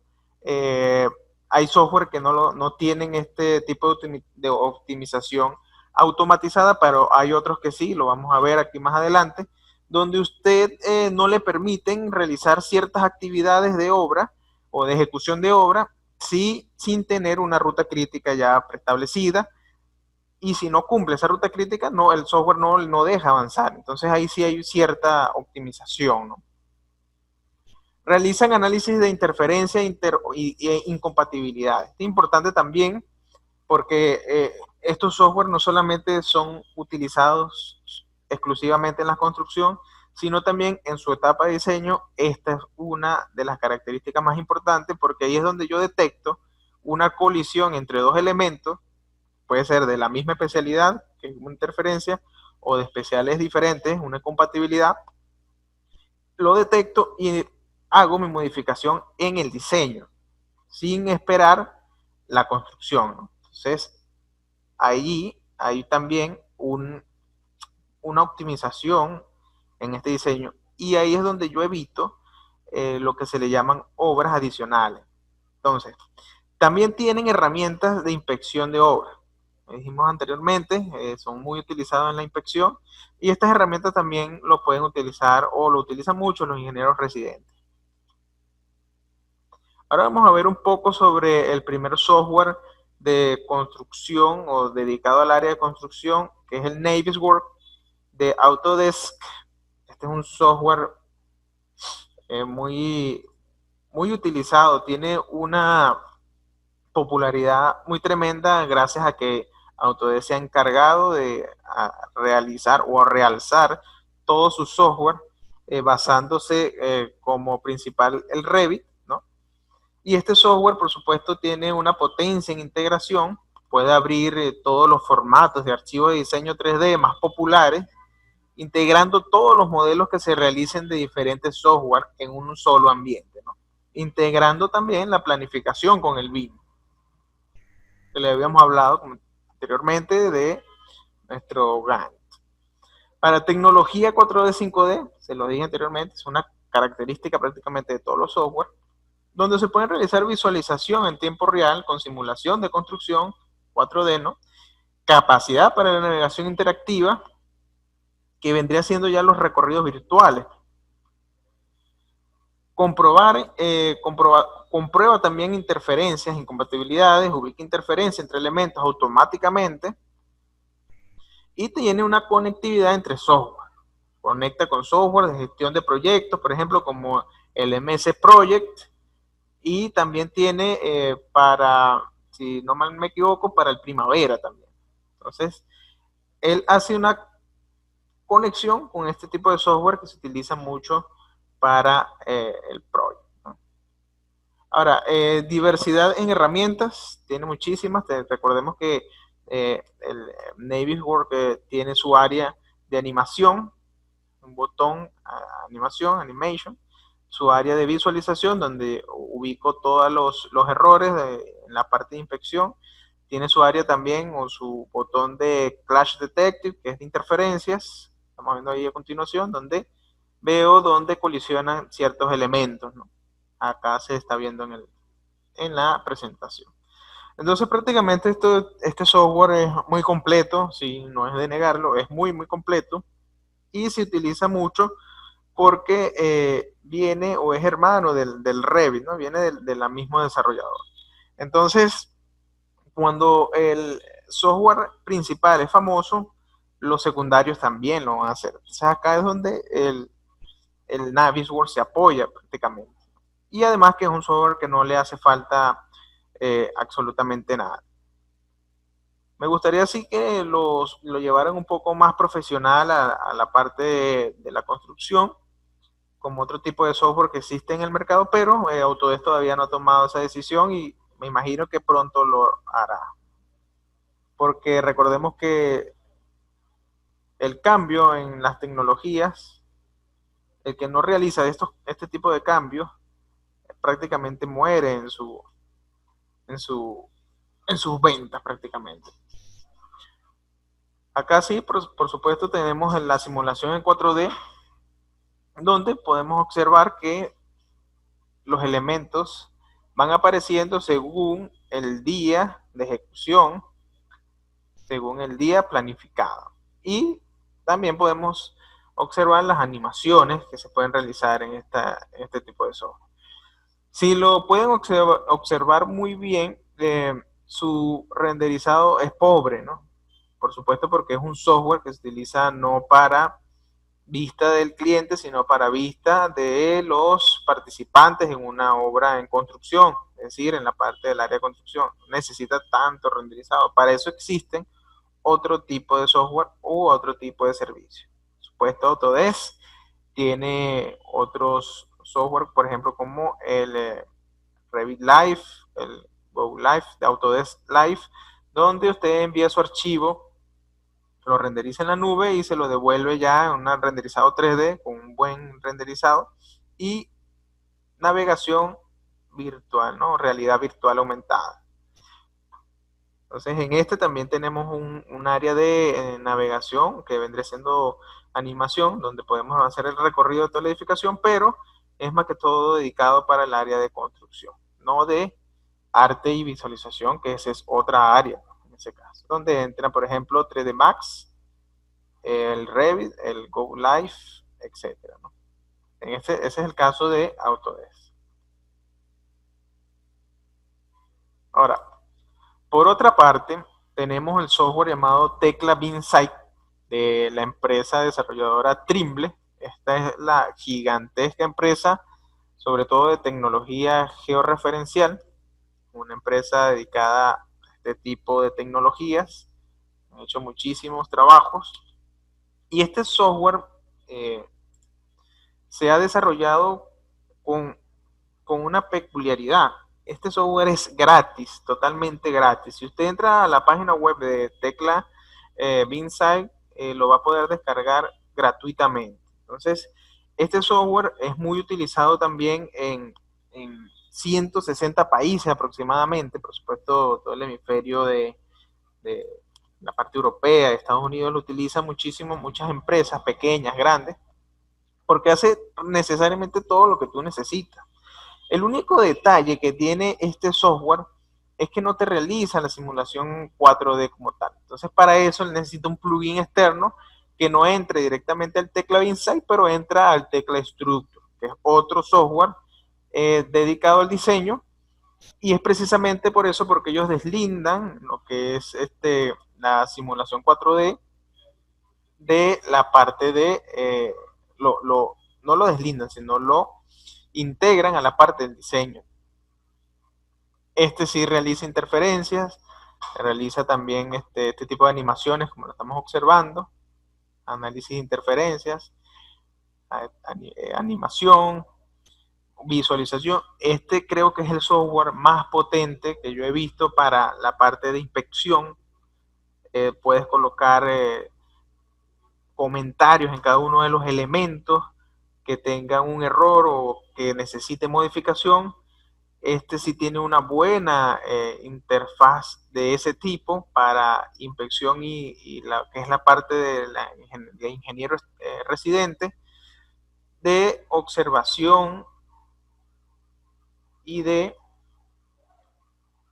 Hay software que no tienen este tipo de optimización automatizada, pero hay otros que sí, lo vamos a ver aquí más adelante, donde usted no le permiten realizar ciertas actividades de obra o de ejecución de obra sin tener una ruta crítica ya preestablecida, y si no cumple esa ruta crítica, el software no deja avanzar. Entonces ahí sí hay cierta optimización, ¿no? Realizan análisis de interferencia e incompatibilidad. Es importante también porque estos software no solamente son utilizados exclusivamente en la construcción, sino también en su etapa de diseño. Esta es una de las características más importantes porque ahí es donde yo detecto una colisión entre dos elementos, puede ser de la misma especialidad, que es una interferencia, o de especiales diferentes, una compatibilidad. Lo detecto y hago mi modificación en el diseño, sin esperar la construcción, ¿no? Entonces, ahí hay también una optimización en este diseño, y ahí es donde yo evito lo que se le llaman obras adicionales. Entonces, también tienen herramientas de inspección de obras. Dijimos anteriormente, son muy utilizados en la inspección, y estas herramientas también lo pueden utilizar o lo utilizan mucho los ingenieros residentes. Ahora vamos a ver un poco sobre el primer software de construcción o dedicado al área de construcción, que es el Navisworks de Autodesk. Este es un software muy utilizado, tiene una popularidad muy tremenda gracias a que Autodesk se ha encargado de realizar o realzar todo su software basándose como principal el Revit, ¿no? Y este software, por supuesto, tiene una potencia en integración, puede abrir todos los formatos de archivos de diseño 3D más populares, integrando todos los modelos que se realicen de diferentes software en un solo ambiente, ¿no? Integrando también la planificación con el BIM, que le habíamos hablado anteriormente de nuestro Gantt. Para tecnología 4D, 5D, se lo dije anteriormente, es una característica prácticamente de todos los software, donde se pueden realizar visualización en tiempo real con simulación de construcción 4D, ¿no? Capacidad para la navegación interactiva, que vendría siendo ya los recorridos virtuales. Comprueba también interferencias, incompatibilidades, ubica interferencias entre elementos automáticamente y tiene una conectividad entre software. Conecta con software de gestión de proyectos, por ejemplo, como el MS Project, y también tiene si no mal me equivoco, para el Primavera también. Entonces, él hace una conexión con este tipo de software que se utiliza mucho para el Project, ¿no? Ahora, diversidad en herramientas, tiene muchísimas. Recordemos que el Navisworks tiene su área de animación, un botón animación, animation, su área de visualización donde ubico todos los errores en la parte de inspección. Tiene su área también o su botón de Clash Detective, que es de interferencias, estamos viendo ahí a continuación, donde veo dónde colisionan ciertos elementos, ¿no? Acá se está viendo en la presentación. Entonces prácticamente este software es muy completo, sí, no es de negarlo, es muy completo, y se utiliza mucho porque viene o es hermano del Revit, ¿no? Viene de la misma desarrollador. Entonces, cuando el software principal es famoso, los secundarios también lo van a hacer. Entonces acá es donde el Navisworks se apoya prácticamente. Y además que es un software que no le hace falta absolutamente nada. Me gustaría así que lo llevaran un poco más profesional a la parte de la construcción, como otro tipo de software que existe en el mercado, pero Autodesk todavía no ha tomado esa decisión y me imagino que pronto lo hará. Porque recordemos que el cambio en las tecnologías, el que no realiza este tipo de cambios, prácticamente muere en, su, en sus ventas prácticamente. Acá sí, por supuesto, tenemos la simulación en 4D, donde podemos observar que los elementos van apareciendo según el día de ejecución, según el día planificado. Y también podemos observar las animaciones que se pueden realizar en este tipo de software. Si lo pueden observar muy bien, su renderizado es pobre, ¿no? Por supuesto, porque es un software que se utiliza no para vista del cliente, sino para vista de los participantes en una obra en construcción, es decir, en la parte del área de construcción. Necesita tanto renderizado. Para eso existen otro tipo de software u otro tipo de servicio. Por supuesto, Autodesk tiene otros software, por ejemplo, como el Revit Live, el Go Live de Autodesk Live, donde usted envía su archivo, lo renderiza en la nube y se lo devuelve ya en un renderizado 3D con un buen renderizado y navegación virtual, ¿no? Realidad virtual aumentada. Entonces, en este también tenemos un área de navegación que vendría siendo animación, donde podemos hacer el recorrido de toda la edificación, pero es más que todo dedicado para el área de construcción, no de arte y visualización, que esa es otra área, ¿no? En ese caso, donde entra, por ejemplo, 3D Max, el Revit, el Go Live, etcétera, ¿no? Ese es el caso de Autodesk. Ahora, por otra parte, tenemos el software llamado Tecla BIMsite de la empresa desarrolladora Trimble. Esta es la gigantesca empresa, sobre todo de tecnología georreferencial, una empresa dedicada a este tipo de tecnologías. Han hecho muchísimos trabajos. Y este software eh, se ha desarrollado con, con una peculiaridad. Este software es gratis, totalmente gratis. Si usted entra a la página web de Tecla BIMsite, lo va a poder descargar gratuitamente. Entonces, este software es muy utilizado también en 160 países aproximadamente, por supuesto, todo el hemisferio de la parte europea, de Estados Unidos lo utiliza muchísimo, muchas empresas pequeñas, grandes, porque hace necesariamente todo lo que tú necesitas. El único detalle que tiene este software es que no te realiza la simulación 4D como tal. Entonces, para eso necesita un plugin externo que no entre directamente al Tecla BIMsite, pero entra al Tecla Structure, que es otro software dedicado al diseño. Y es precisamente por eso, porque ellos deslindan lo que es la simulación 4D de la parte de, no lo deslindan, sino lo integran a la parte del diseño. Este sí realiza interferencias, realiza también este tipo de animaciones como lo estamos observando, análisis de interferencias, animación, visualización. Este creo que es el software más potente que yo he visto para la parte de inspección. Puedes colocar comentarios en cada uno de los elementos que tengan un error o que necesite modificación. Este sí tiene una buena interfaz de ese tipo para inspección y la que es la parte de ingeniero residente, de observación y de,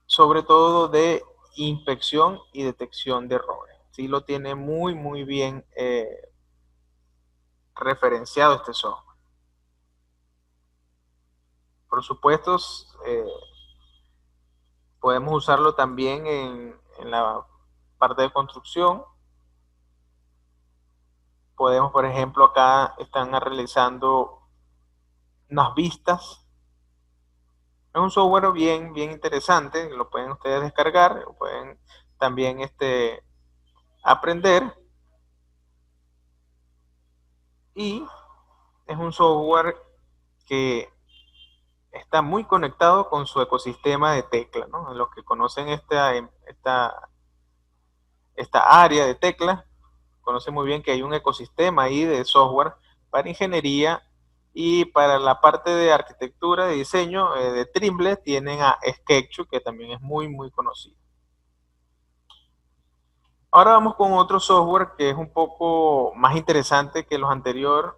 sobre todo, de inspección y detección de errores. Sí lo tiene muy, muy bien referenciado este software. Por supuesto, podemos usarlo también en la parte de construcción. Podemos, por ejemplo, acá están realizando unas vistas. Es un software bien, bien interesante, lo pueden ustedes descargar, lo pueden también aprender y es un software que está muy conectado con su ecosistema de Tecla, ¿no? Los que conocen esta área de Tecla, conocen muy bien que hay un ecosistema ahí de software para ingeniería y para la parte de arquitectura, de diseño, de Trimble, tienen a Sketchuk, que también es muy, muy conocido. Ahora vamos con otro software que es un poco más interesante que los anteriores,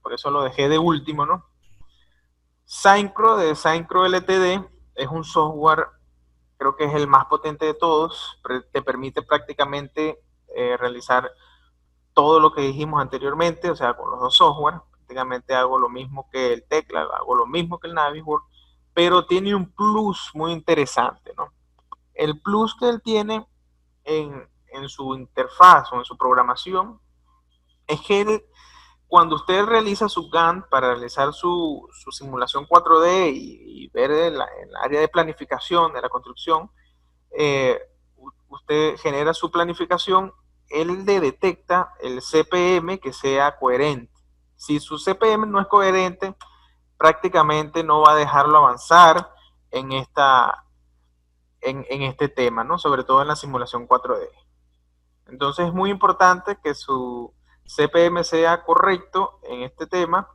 por eso lo dejé de último, ¿no? Syncro de Syncro LTD es un software, creo que es el más potente de todos, te permite prácticamente realizar todo lo que dijimos anteriormente, o sea, con los dos software, prácticamente hago lo mismo que el Tecla, hago lo mismo que el Navisworks, pero tiene un plus muy interesante, ¿no? El plus que él tiene en su interfaz o en su programación es que él, cuando usted realiza su Gantt para realizar su simulación 4D y ver el área de planificación de la construcción, eh, usted genera su planificación, él le detecta el CPM que sea coherente. Si su CPM no es coherente, prácticamente no va a dejarlo avanzar en, en este tema, ¿no? Sobre todo en la simulación 4D. Entonces es muy importante que su CPM sea correcto en este tema,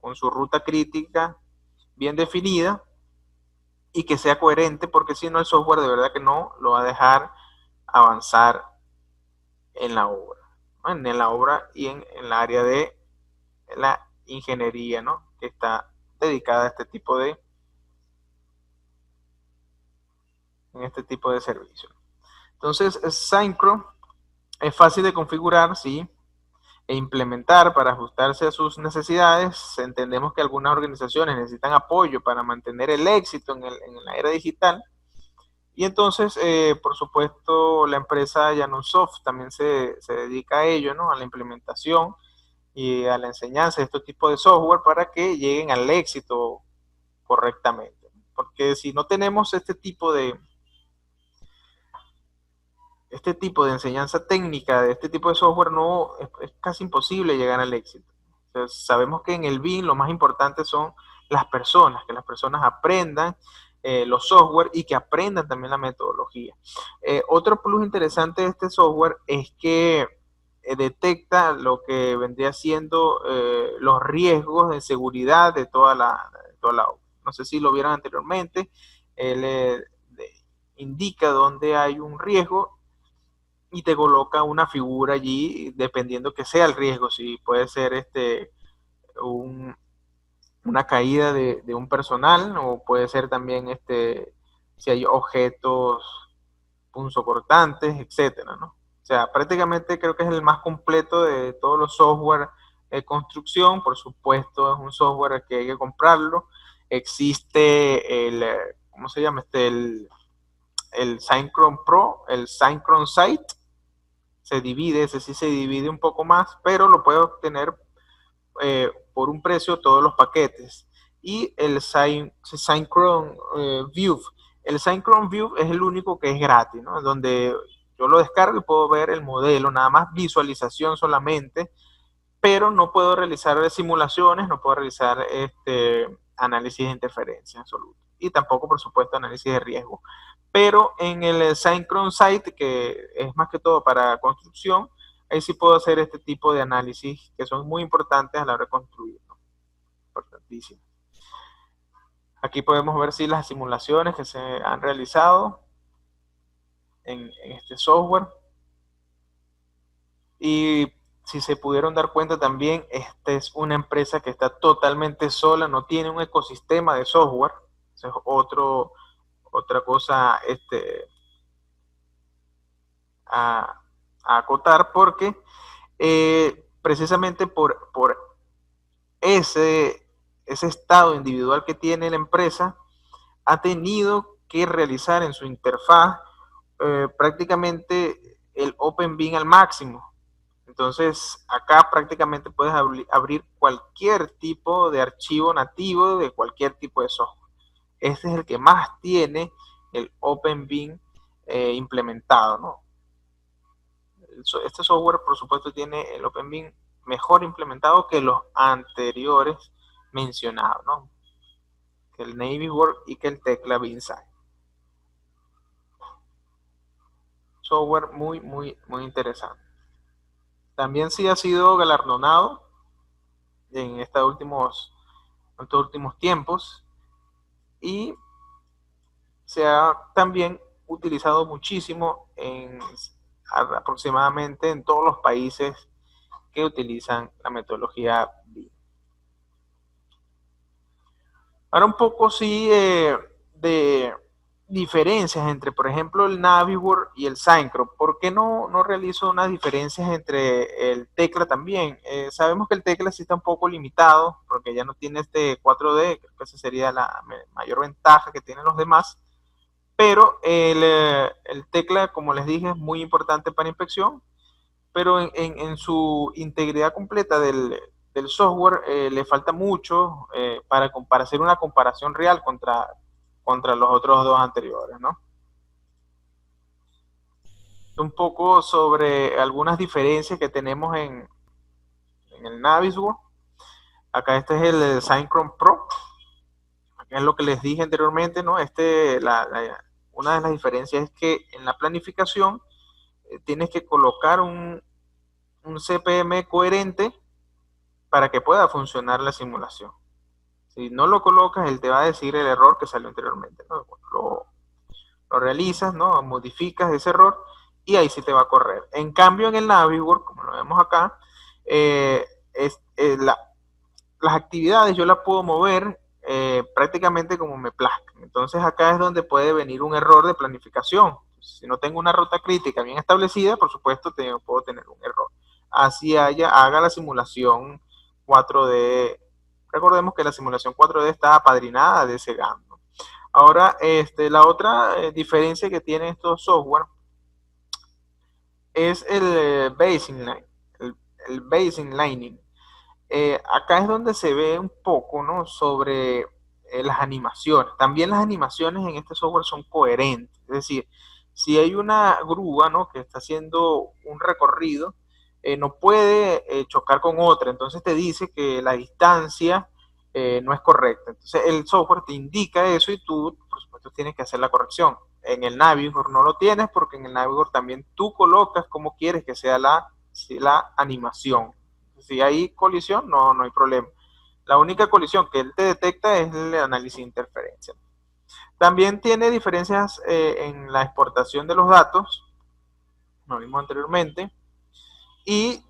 con su ruta crítica bien definida y que sea coherente, porque si no el software de verdad que no lo va a dejar avanzar en la obra, ¿no? En la obra y en la área de la ingeniería, ¿no? Que está dedicada a en este tipo de servicios. Entonces, Syncro es fácil de configurar, sí, e implementar para ajustarse a sus necesidades. Entendemos que algunas organizaciones necesitan apoyo para mantener el éxito en la era digital. Y entonces, por supuesto, la empresa Janussoft también se dedica a ello, ¿no? A la implementación y a la enseñanza de estos tipos de software para que lleguen al éxito correctamente. Porque si no tenemos este tipo de enseñanza técnica de este tipo de software, no es casi imposible llegar al éxito. Entonces, sabemos que en el BIM lo más importante son las personas, que las personas aprendan los software y que aprendan también la metodología. Otro plus interesante de este software es que detecta lo que vendría siendo los riesgos de seguridad de toda la obra. No sé si lo vieron anteriormente, él indica dónde hay un riesgo y te coloca una figura allí dependiendo que sea el riesgo, si puede ser un, una caída de un personal o puede ser también si hay objetos punzocortantes, etcétera, ¿no? O sea, prácticamente creo que es el más completo de todos los software de construcción. Por supuesto, es un software que hay que comprarlo. Existe ¿cómo se llama? El Synchron Pro, el Synchron Site, se divide, ese sí se divide un poco más, pero lo puede obtener por un precio todos los paquetes. Y el Synchron View. El Synchron View es el único que es gratis, ¿no? Donde yo lo descargo y puedo ver el modelo, nada más visualización solamente, pero no puedo realizar simulaciones, no puedo realizar análisis de interferencia absoluta. Y tampoco, por supuesto, análisis de riesgo. Pero en el Synchron Site, que es más que todo para construcción, ahí sí puedo hacer este tipo de análisis que son muy importantes a la hora de construir, ¿no? Importantísimo. Aquí podemos ver si las simulaciones que se han realizado en este software. Y si se pudieron dar cuenta también, esta es una empresa que está totalmente sola, no tiene un ecosistema de software. Eso es otra cosa a, a acotar, porque precisamente por ese estado individual que tiene la empresa, ha tenido que realizar en su interfaz prácticamente el Open BIM al máximo. Entonces, acá prácticamente puedes abrir cualquier tipo de archivo nativo de cualquier tipo de software. Este es el que más tiene el Open BIM implementado, ¿no? Este software, por supuesto, tiene el Open BIM mejor implementado que los anteriores mencionados, ¿no? Que el Navisworks y que el Tekla B-Insight. Software muy, muy, muy interesante. También sí ha sido galardonado en estos últimos tiempos y se ha también utilizado muchísimo aproximadamente en todos los países que utilizan la metodología BIM. Ahora un poco sí de diferencias entre, por ejemplo, el Navisworks y el Syncro. ¿Por qué no realizo unas diferencias entre el Tekla también? Sabemos que el Tekla sí está un poco limitado, porque ya no tiene este 4D, creo que esa sería la mayor ventaja que tienen los demás. Pero el Tekla, como les dije, es muy importante para inspección, pero en su integridad completa del software le falta mucho para hacer una comparación real contra los otros dos anteriores, ¿no? Un poco sobre algunas diferencias que tenemos en el Navisworks. Acá este es el Synchron Pro. Acá es lo que les dije anteriormente, ¿no? Una de las diferencias es que en la planificación tienes que colocar un CPM coherente para que pueda funcionar la simulación. Si no lo colocas, él te va a decir el error que salió anteriormente, ¿no? Lo realizas, ¿no? Modificas ese error y ahí sí te va a correr. En cambio, en el Navisworks, como lo vemos acá, eh, las actividades yo las puedo mover prácticamente como me plazca. Entonces acá es donde puede venir un error de planificación. Si no tengo una ruta crítica bien establecida, por supuesto puedo tener un error. Así haga la simulación 4D. Recordemos que la simulación 4D está apadrinada de ese GAN, ¿no? Ahora, la otra diferencia que tiene estos software es el el baselining. Acá es donde se ve un poco, ¿no? Sobre las animaciones. También las animaciones en este software son coherentes. Es decir, si hay una grúa, ¿no? Que está haciendo un recorrido, no puede chocar con otra. Entonces te dice que la distancia no es correcta. Entonces el software te indica eso y tú, por supuesto, tienes que hacer la corrección. En el Navisworks no lo tienes porque en el Navisworks también tú colocas cómo quieres que sea la animación. Si hay colisión, no hay problema. La única colisión que él te detecta es el análisis de interferencia. También tiene diferencias en la exportación de los datos, lo vimos anteriormente, y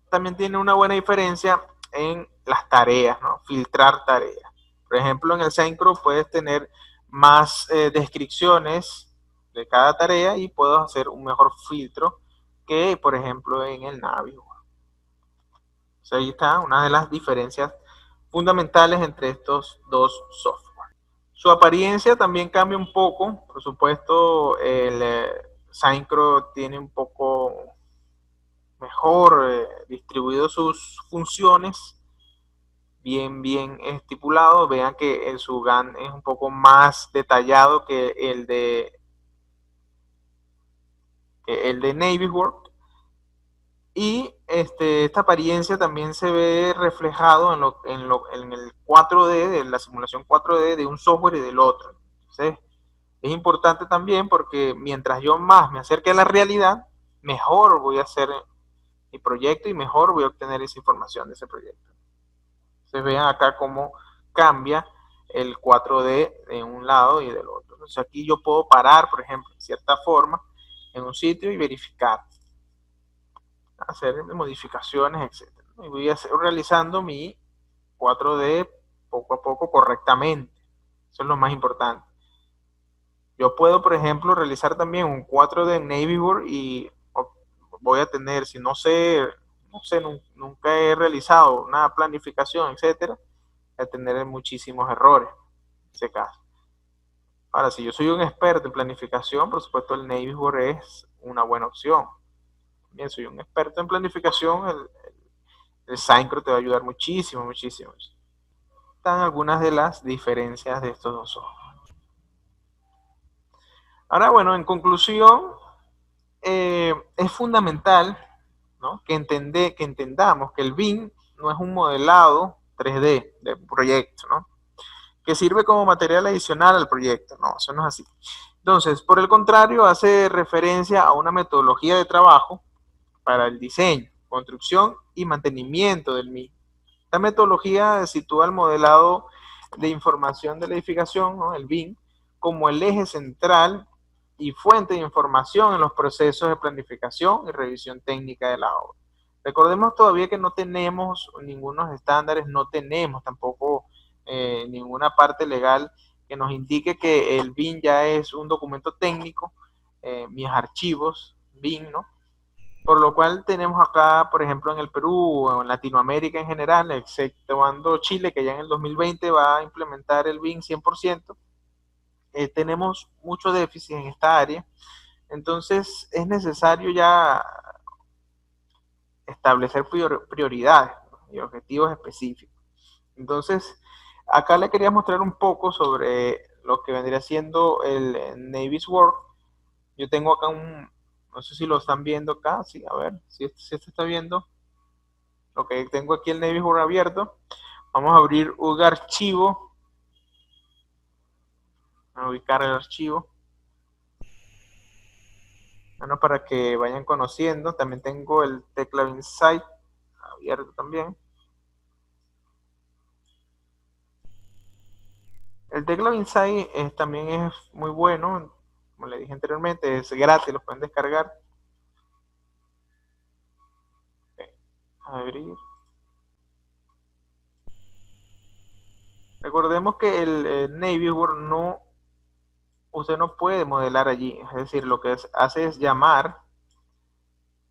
también tiene una buena diferencia en las tareas, ¿no? Filtrar tareas. Por ejemplo, en el Syncro puedes tener más descripciones de cada tarea y puedes hacer un mejor filtro que, por ejemplo, en el Navi. O sea, ahí está una de las diferencias fundamentales entre estos dos software. Su apariencia también cambia un poco. Por supuesto, el Syncro tiene un poco mejor distribuido sus funciones, bien estipulado. Vean que el su GAN es un poco más detallado que el de Navisworks. Y esta apariencia también se ve reflejado en el 4D, de la simulación 4D de un software y del otro. Entonces, es importante también porque mientras yo más me acerque a la realidad, mejor voy a hacer mi proyecto y mejor voy a obtener esa información de ese proyecto. Entonces, vean acá cómo cambia el 4D de un lado y del otro. Entonces, aquí yo puedo parar, por ejemplo, en cierta forma, en un sitio y verificar, hacer modificaciones, etc. Y voy realizando mi 4D poco a poco correctamente. Eso es lo más importante. Yo puedo, por ejemplo, realizar también un 4D en Navisworks y voy a tener, si nunca he realizado una planificación, etcétera, voy a tener muchísimos errores en ese caso. Ahora, si yo soy un experto en planificación, por supuesto el Navisworks es una buena opción. Bien, soy un experto en planificación, el Syncro te va a ayudar muchísimo, muchísimo. Están algunas de las diferencias de estos dos software. Ahora, bueno, en conclusión, es fundamental ¿no? Que entendamos que el BIM no es un modelado 3D de proyecto, ¿no? Que sirve como material adicional al proyecto. No, eso no es así. Entonces, por el contrario, hace referencia a una metodología de trabajo para el diseño, construcción y mantenimiento del mismo. Esta metodología sitúa el modelado de información de la edificación, ¿no? El BIM, como el eje central y fuente de información en los procesos de planificación y revisión técnica de la obra. Recordemos todavía que no tenemos ningunos estándares, no tenemos tampoco ninguna parte legal que nos indique que el BIM ya es un documento técnico, mis archivos BIM, ¿no? Por lo cual tenemos acá, por ejemplo, en el Perú o en Latinoamérica en general, exceptuando Chile, que ya en el 2020 va a implementar el BIM 100%, tenemos mucho déficit en esta área. Entonces es necesario ya establecer prioridades, ¿no? Y objetivos específicos. Entonces, acá le quería mostrar un poco sobre lo que vendría siendo el Navy's Work. Yo tengo acá no sé si lo están viendo acá, sí, a ver, si se está viendo. Ok, tengo aquí el Navy's Work abierto. Vamos a abrir un archivo. A ubicar el archivo. Bueno, para que vayan conociendo. También tengo el Tecla Insight abierto también. El Tecla Insight también es muy bueno. Como le dije anteriormente, es gratis, lo pueden descargar. Okay. Abrir. Recordemos que el Navy's Work no, usted no puede modelar allí. Es decir, lo que hace es llamar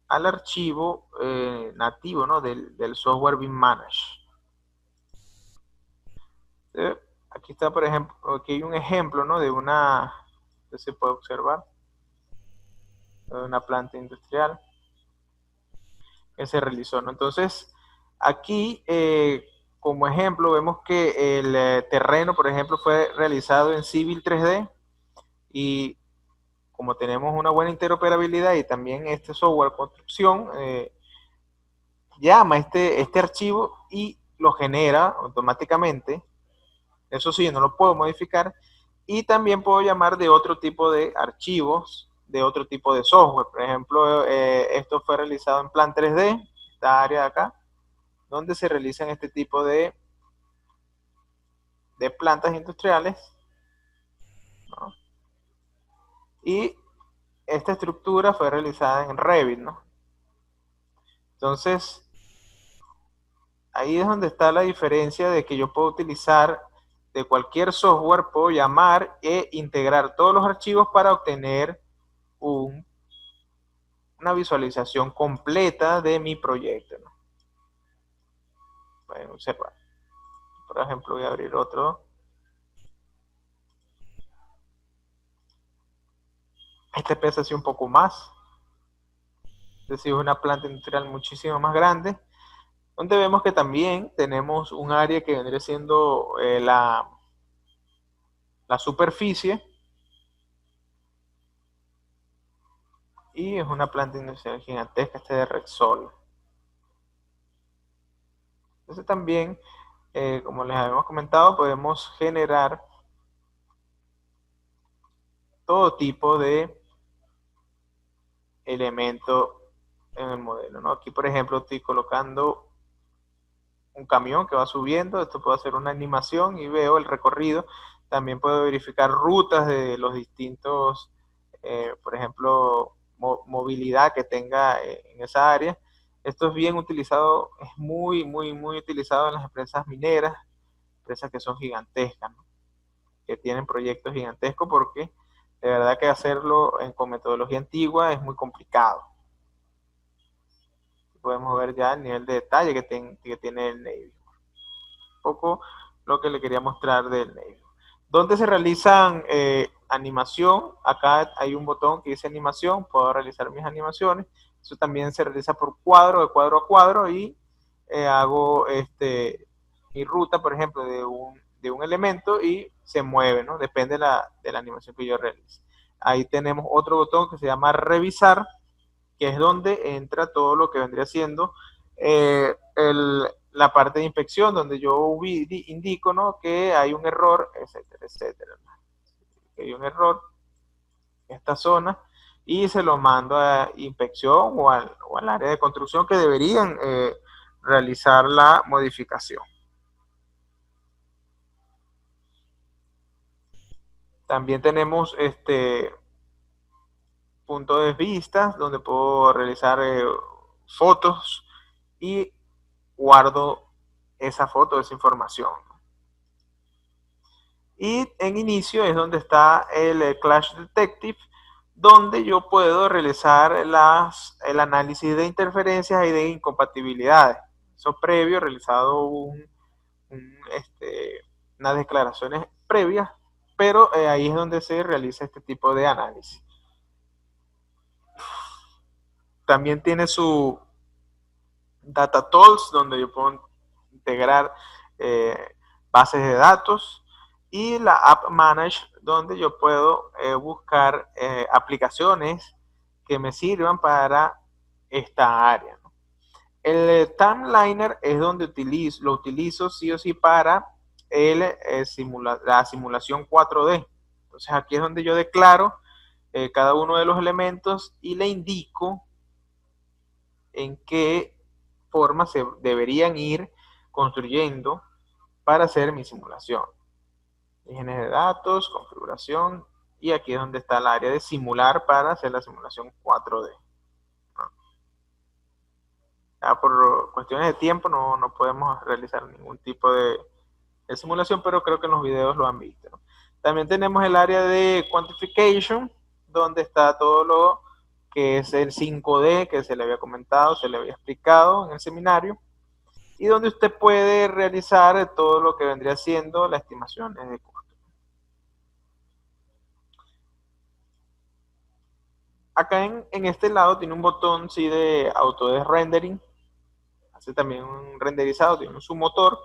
al archivo nativo, ¿no? del software BIM Manage. Aquí está, por ejemplo, aquí hay un ejemplo, ¿no? De una, que se puede observar, de una planta industrial que se realizó, ¿no? Entonces, aquí, como ejemplo, vemos que el terreno, por ejemplo, fue realizado en Civil 3D y como tenemos una buena interoperabilidad y también este software construcción, llama este archivo y lo genera automáticamente. Eso sí, no lo puedo modificar. Y también puedo llamar de otro tipo de archivos, de otro tipo de software. Por ejemplo, esto fue realizado en Plan 3D, esta área de acá, donde se realizan este tipo de plantas industriales, ¿no? Y esta estructura fue realizada en Revit, ¿no? Entonces, ahí es donde está la diferencia de que yo puedo utilizar de cualquier software, puedo llamar e integrar todos los archivos para obtener una visualización completa de mi proyecto, ¿no? Pueden observar. Por ejemplo, voy a abrir otro. Este pesa así un poco más. Es decir, es una planta industrial muchísimo más grande, donde vemos que también tenemos un área que vendría siendo la superficie, y es una planta industrial gigantesca, este de Rexol. Entonces también, como les habíamos comentado, podemos generar todo tipo de elementos en el modelo, ¿no? Aquí, por ejemplo, estoy colocando un camión que va subiendo. Esto puedo hacer una animación y veo el recorrido. También puedo verificar rutas de los distintos, por ejemplo, movilidad que tenga en esa área. Esto es bien utilizado, es muy, muy, muy utilizado en las empresas mineras, empresas que son gigantescas, ¿no? Que tienen proyectos gigantescos, porque de verdad que hacerlo con metodología antigua es muy complicado. Podemos ver ya el nivel de detalle que tiene el Navy. Un poco lo que le quería mostrar del Navy. ¿Dónde se realizan animación? Acá hay un botón que dice animación, puedo realizar mis animaciones. Eso también se realiza por cuadro, de cuadro a cuadro, y hago mi ruta, por ejemplo, de un elemento y se mueve, ¿no? Depende de la animación que yo realice. Ahí tenemos otro botón que se llama revisar, que es donde entra todo lo que vendría siendo la parte de inspección, donde yo indico, ¿no?, que hay un error, etcétera, etcétera. Que hay un error en esta zona y se lo mando a inspección o al área de construcción que deberían realizar la modificación. También tenemos punto de vista donde puedo realizar fotos y guardo esa foto, esa información. Y en inicio es donde está el Clash Detective, donde yo puedo realizar el análisis de interferencias y de incompatibilidades. Eso previo, realizado unas declaraciones previas, pero ahí es donde se realiza este tipo de análisis. También tiene su Data Tools, donde yo puedo integrar bases de datos, y la App Manage, donde yo puedo buscar aplicaciones que me sirvan para esta área, ¿no? El Timeliner es donde lo utilizo sí o sí para la simulación 4D. Entonces aquí es donde yo declaro cada uno de los elementos y le indico en qué forma se deberían ir construyendo para hacer mi simulación. Higiene de datos, configuración, y aquí es donde está el área de simular para hacer la simulación 4D. Ya por cuestiones de tiempo no podemos realizar ningún tipo de simulación, pero creo que en los videos lo han visto, ¿no? También tenemos el área de quantification, donde está todo lo que es el 5D, que se le había comentado, se le había explicado en el seminario, y donde usted puede realizar todo lo que vendría siendo las estimaciones de costo. Acá en este lado tiene un botón sí, de auto rendering, hace también un renderizado, tiene su motor,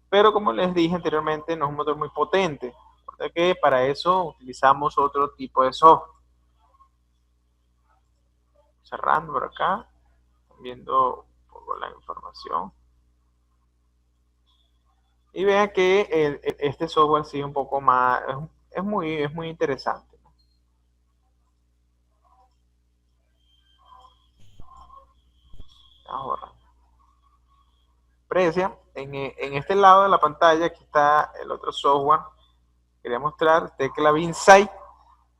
pero como les dije anteriormente, no es un motor muy potente, porque que para eso utilizamos otro tipo de software. Cerrando por acá, viendo un poco la información. Y vean que este software sí es un poco más, es muy interesante. Ahora, aprecia, en este lado de la pantalla, aquí está el otro software. Quería mostrar, Tecla Insight,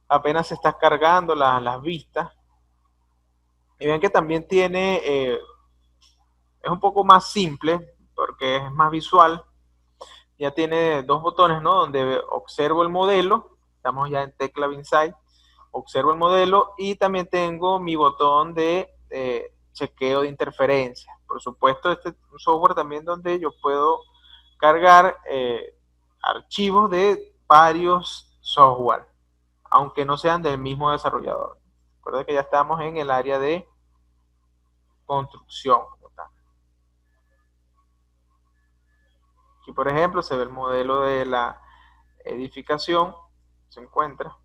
apenas se está cargando las vistas. Y vean que también tiene, es un poco más simple, porque es más visual. Ya tiene dos botones, ¿no?, donde observo el modelo, estamos ya en Tecla Insight, observo el modelo, y también tengo mi botón de chequeo de interferencia. Por supuesto, este es un software también donde yo puedo cargar archivos de varios software, aunque no sean del mismo desarrollador. Recuerda que ya estamos en el área de construcción. Aquí, por ejemplo, se ve el modelo de la edificación, se encuentra.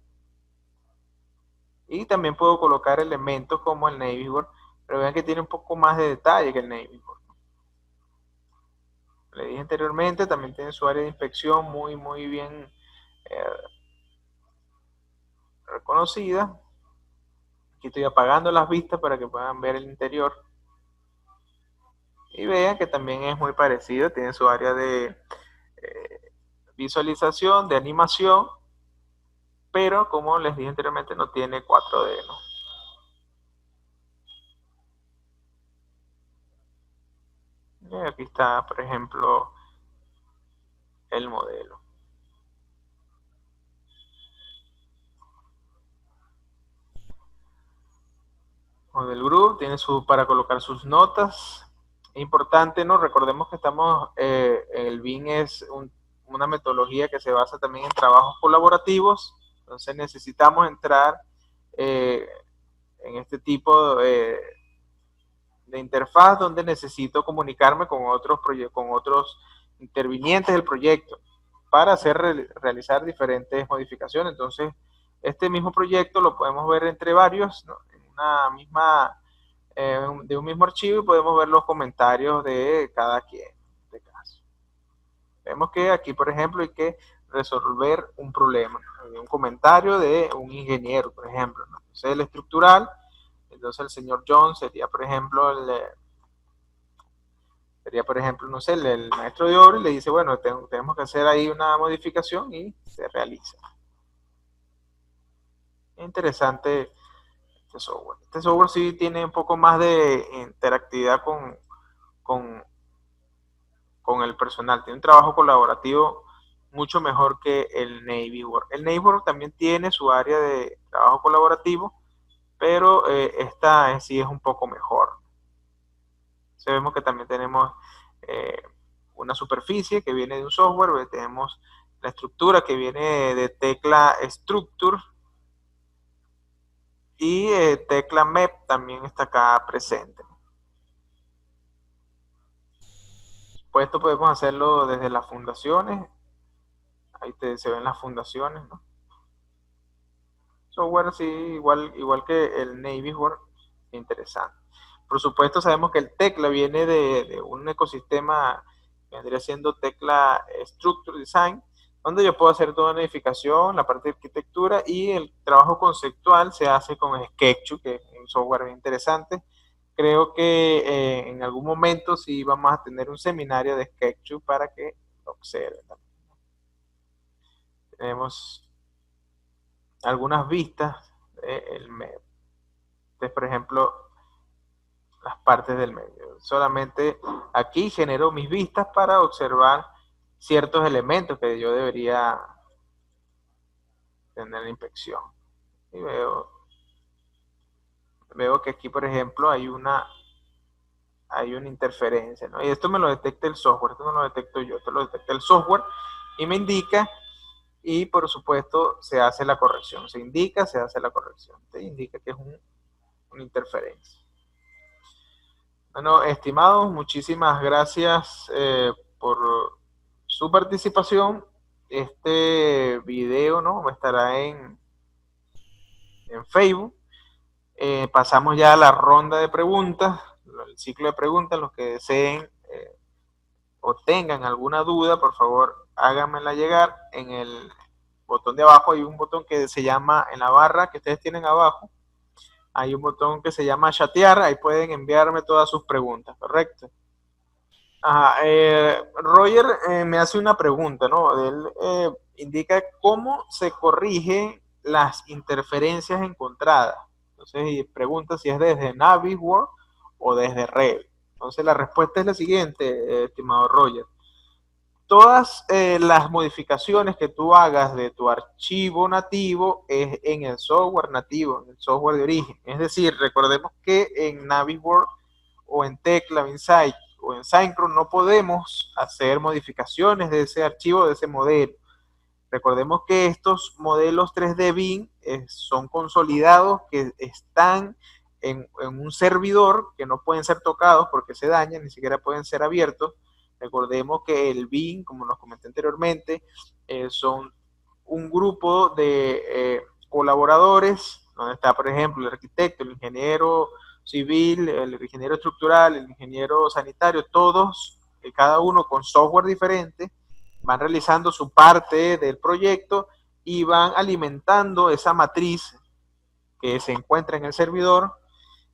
Y también puedo colocar elementos como el Navy Board, pero vean que tiene un poco más de detalle que el Navy Board. Le dije anteriormente, también tiene su área de inspección muy bien reconocida. Aquí estoy apagando las vistas para que puedan ver el interior. Y vean que también es muy parecido, tiene su área de visualización, de animación, pero como les dije anteriormente, no tiene 4D, ¿no? Y aquí está, por ejemplo, el modelo. Model Group tiene para colocar sus notas. Es importante, ¿no? Recordemos que el BIM es una metodología que se basa también en trabajos colaborativos, entonces necesitamos entrar en este tipo de interfaz donde necesito comunicarme con otros intervinientes del proyecto para realizar diferentes modificaciones. Entonces, este mismo proyecto lo podemos ver entre varios, ¿no?, en una misma de un mismo archivo y podemos ver los comentarios de cada quien. En este caso. Vemos que aquí, por ejemplo, hay que resolver un problema. Hay un comentario de un ingeniero, por ejemplo, ¿no? Entonces el estructural, entonces el señor John sería, por ejemplo, no sé, el maestro de obra y le dice, bueno, tenemos que hacer ahí una modificación y se realiza. Es interesante este software. Este software sí tiene un poco más de interactividad con, con el personal. Tiene un trabajo colaborativo mucho mejor que el Navisworks. El Navisworks también tiene su área de trabajo colaborativo, pero esta en sí es un poco mejor. Sabemos que también tenemos una superficie que viene de un software, tenemos la estructura que viene de tecla Structure y tecla MEP también está acá presente. Pues esto podemos hacerlo desde las fundaciones, ahí se ven las fundaciones, ¿no? Software sí, igual que el Navisworks, interesante. Por supuesto sabemos que el tecla viene de un ecosistema que vendría siendo tecla Structure Design, donde yo puedo hacer toda la edificación, la parte de arquitectura y el trabajo conceptual se hace con Sketchub, que es un software bien interesante. Creo que en algún momento sí vamos a tener un seminario de Sketchub para que lo observen. Tenemos algunas vistas del MEP. Entonces, por ejemplo, las partes del medio. Solamente aquí genero mis vistas para observar ciertos elementos que yo debería tener en inspección. Y veo que aquí, por ejemplo, hay una interferencia, ¿no? Y esto me lo detecta el software, esto no lo detecto yo, esto lo detecta el software y me indica, y por supuesto se hace la corrección, se indica, se hace la corrección, te indica que es una interferencia. Bueno, estimados, muchísimas gracias por su participación. Este video, ¿no?, estará en Facebook. Pasamos ya a la ronda de preguntas, el ciclo de preguntas. Los que deseen o tengan alguna duda, por favor, háganmela llegar. En el botón de abajo hay un botón que se llama, en la barra que ustedes tienen abajo, hay un botón que se llama chatear, ahí pueden enviarme todas sus preguntas, ¿correcto? Ajá, Roger me hace una pregunta, ¿no? Él indica cómo se corrigen las interferencias encontradas. Entonces, y pregunta si es desde Navisworks o desde Revit. Entonces, la respuesta es la siguiente, estimado Roger. Todas las modificaciones que tú hagas de tu archivo nativo es en el software nativo, en el software de origen. Es decir, recordemos que en Navisworks o en Tecla, Insight o en Synchron no podemos hacer modificaciones de ese archivo, de ese modelo. Recordemos que estos modelos 3D BIM son consolidados, que están en un servidor, que no pueden ser tocados porque se dañan, ni siquiera pueden ser abiertos. Recordemos que el BIM, como nos comenté anteriormente, son un grupo de colaboradores, donde está, por ejemplo, el arquitecto, el ingeniero civil, el ingeniero estructural, el ingeniero sanitario, todos, cada uno con software diferente, van realizando su parte del proyecto y van alimentando esa matriz que se encuentra en el servidor,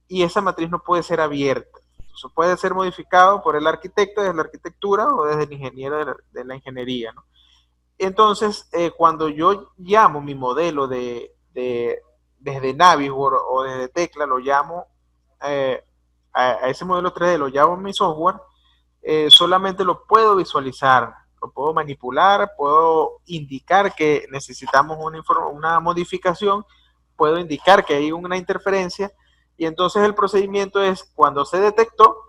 y esa matriz no puede ser abierta. Eso puede ser modificado por el arquitecto desde la arquitectura o desde el ingeniero de la ingeniería, ¿no? Entonces, cuando yo llamo mi modelo desde Navisworks o desde Tecla, lo llamo a ese modelo 3D, lo llamo mi software, solamente lo puedo visualizar, lo puedo manipular, puedo indicar que necesitamos una modificación, puedo indicar que hay una interferencia, y entonces el procedimiento es, cuando se detectó,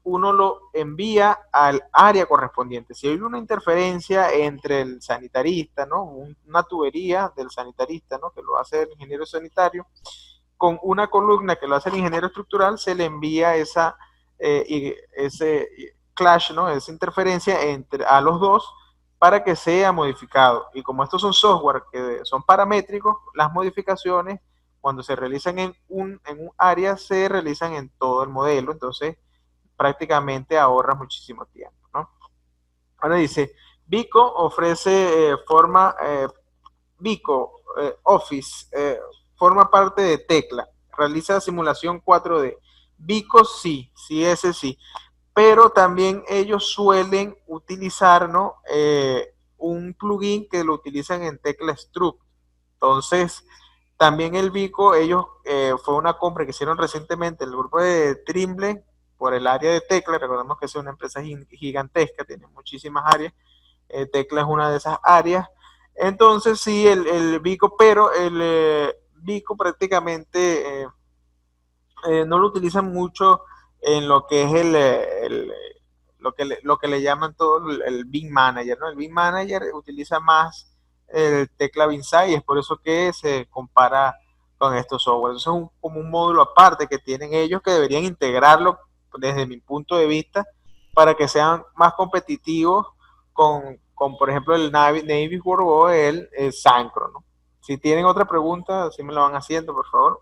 uno lo envía al área correspondiente. Si hay una interferencia entre el sanitarista, ¿no?, una tubería del sanitarista, ¿no?, que lo hace el ingeniero sanitario, con una columna que lo hace el ingeniero estructural, se le envía ese clash, ¿no?, esa interferencia a los dos para que sea modificado. Y como estos son software que son paramétricos, las modificaciones, cuando se realizan en un área, se realizan en todo el modelo, entonces prácticamente ahorras muchísimo tiempo, ¿no? Ahora dice, Vico ofrece Vico Office, forma parte de Tecla, realiza simulación 4D. Vico sí, sí, ese sí, pero también ellos suelen utilizar, ¿no? Un plugin que lo utilizan en Tecla Struct. Entonces, también el Vico, ellos fue una compra que hicieron recientemente el grupo de Trimble por el área de Tecla. Recordemos que es una empresa gigantesca, tiene muchísimas áreas. Tecla es una de esas áreas. Entonces, sí, el Vico, pero el Vico prácticamente no lo utilizan mucho en lo que es lo que le llaman todo el BIM Manager, ¿no? El BIM Manager utiliza más el tecla BIMSAI y es por eso que se compara con estos softwares. Eso es como un módulo aparte que tienen ellos que deberían integrarlo desde mi punto de vista para que sean más competitivos por ejemplo, el Navisworks o el Syncro, ¿no? Si tienen otra pregunta, si me la van haciendo, por favor.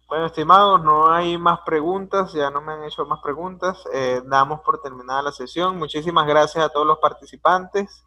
Bueno, estimados, no hay más preguntas, ya no me han hecho más preguntas. Damos por terminada la sesión. Muchísimas gracias a todos los participantes.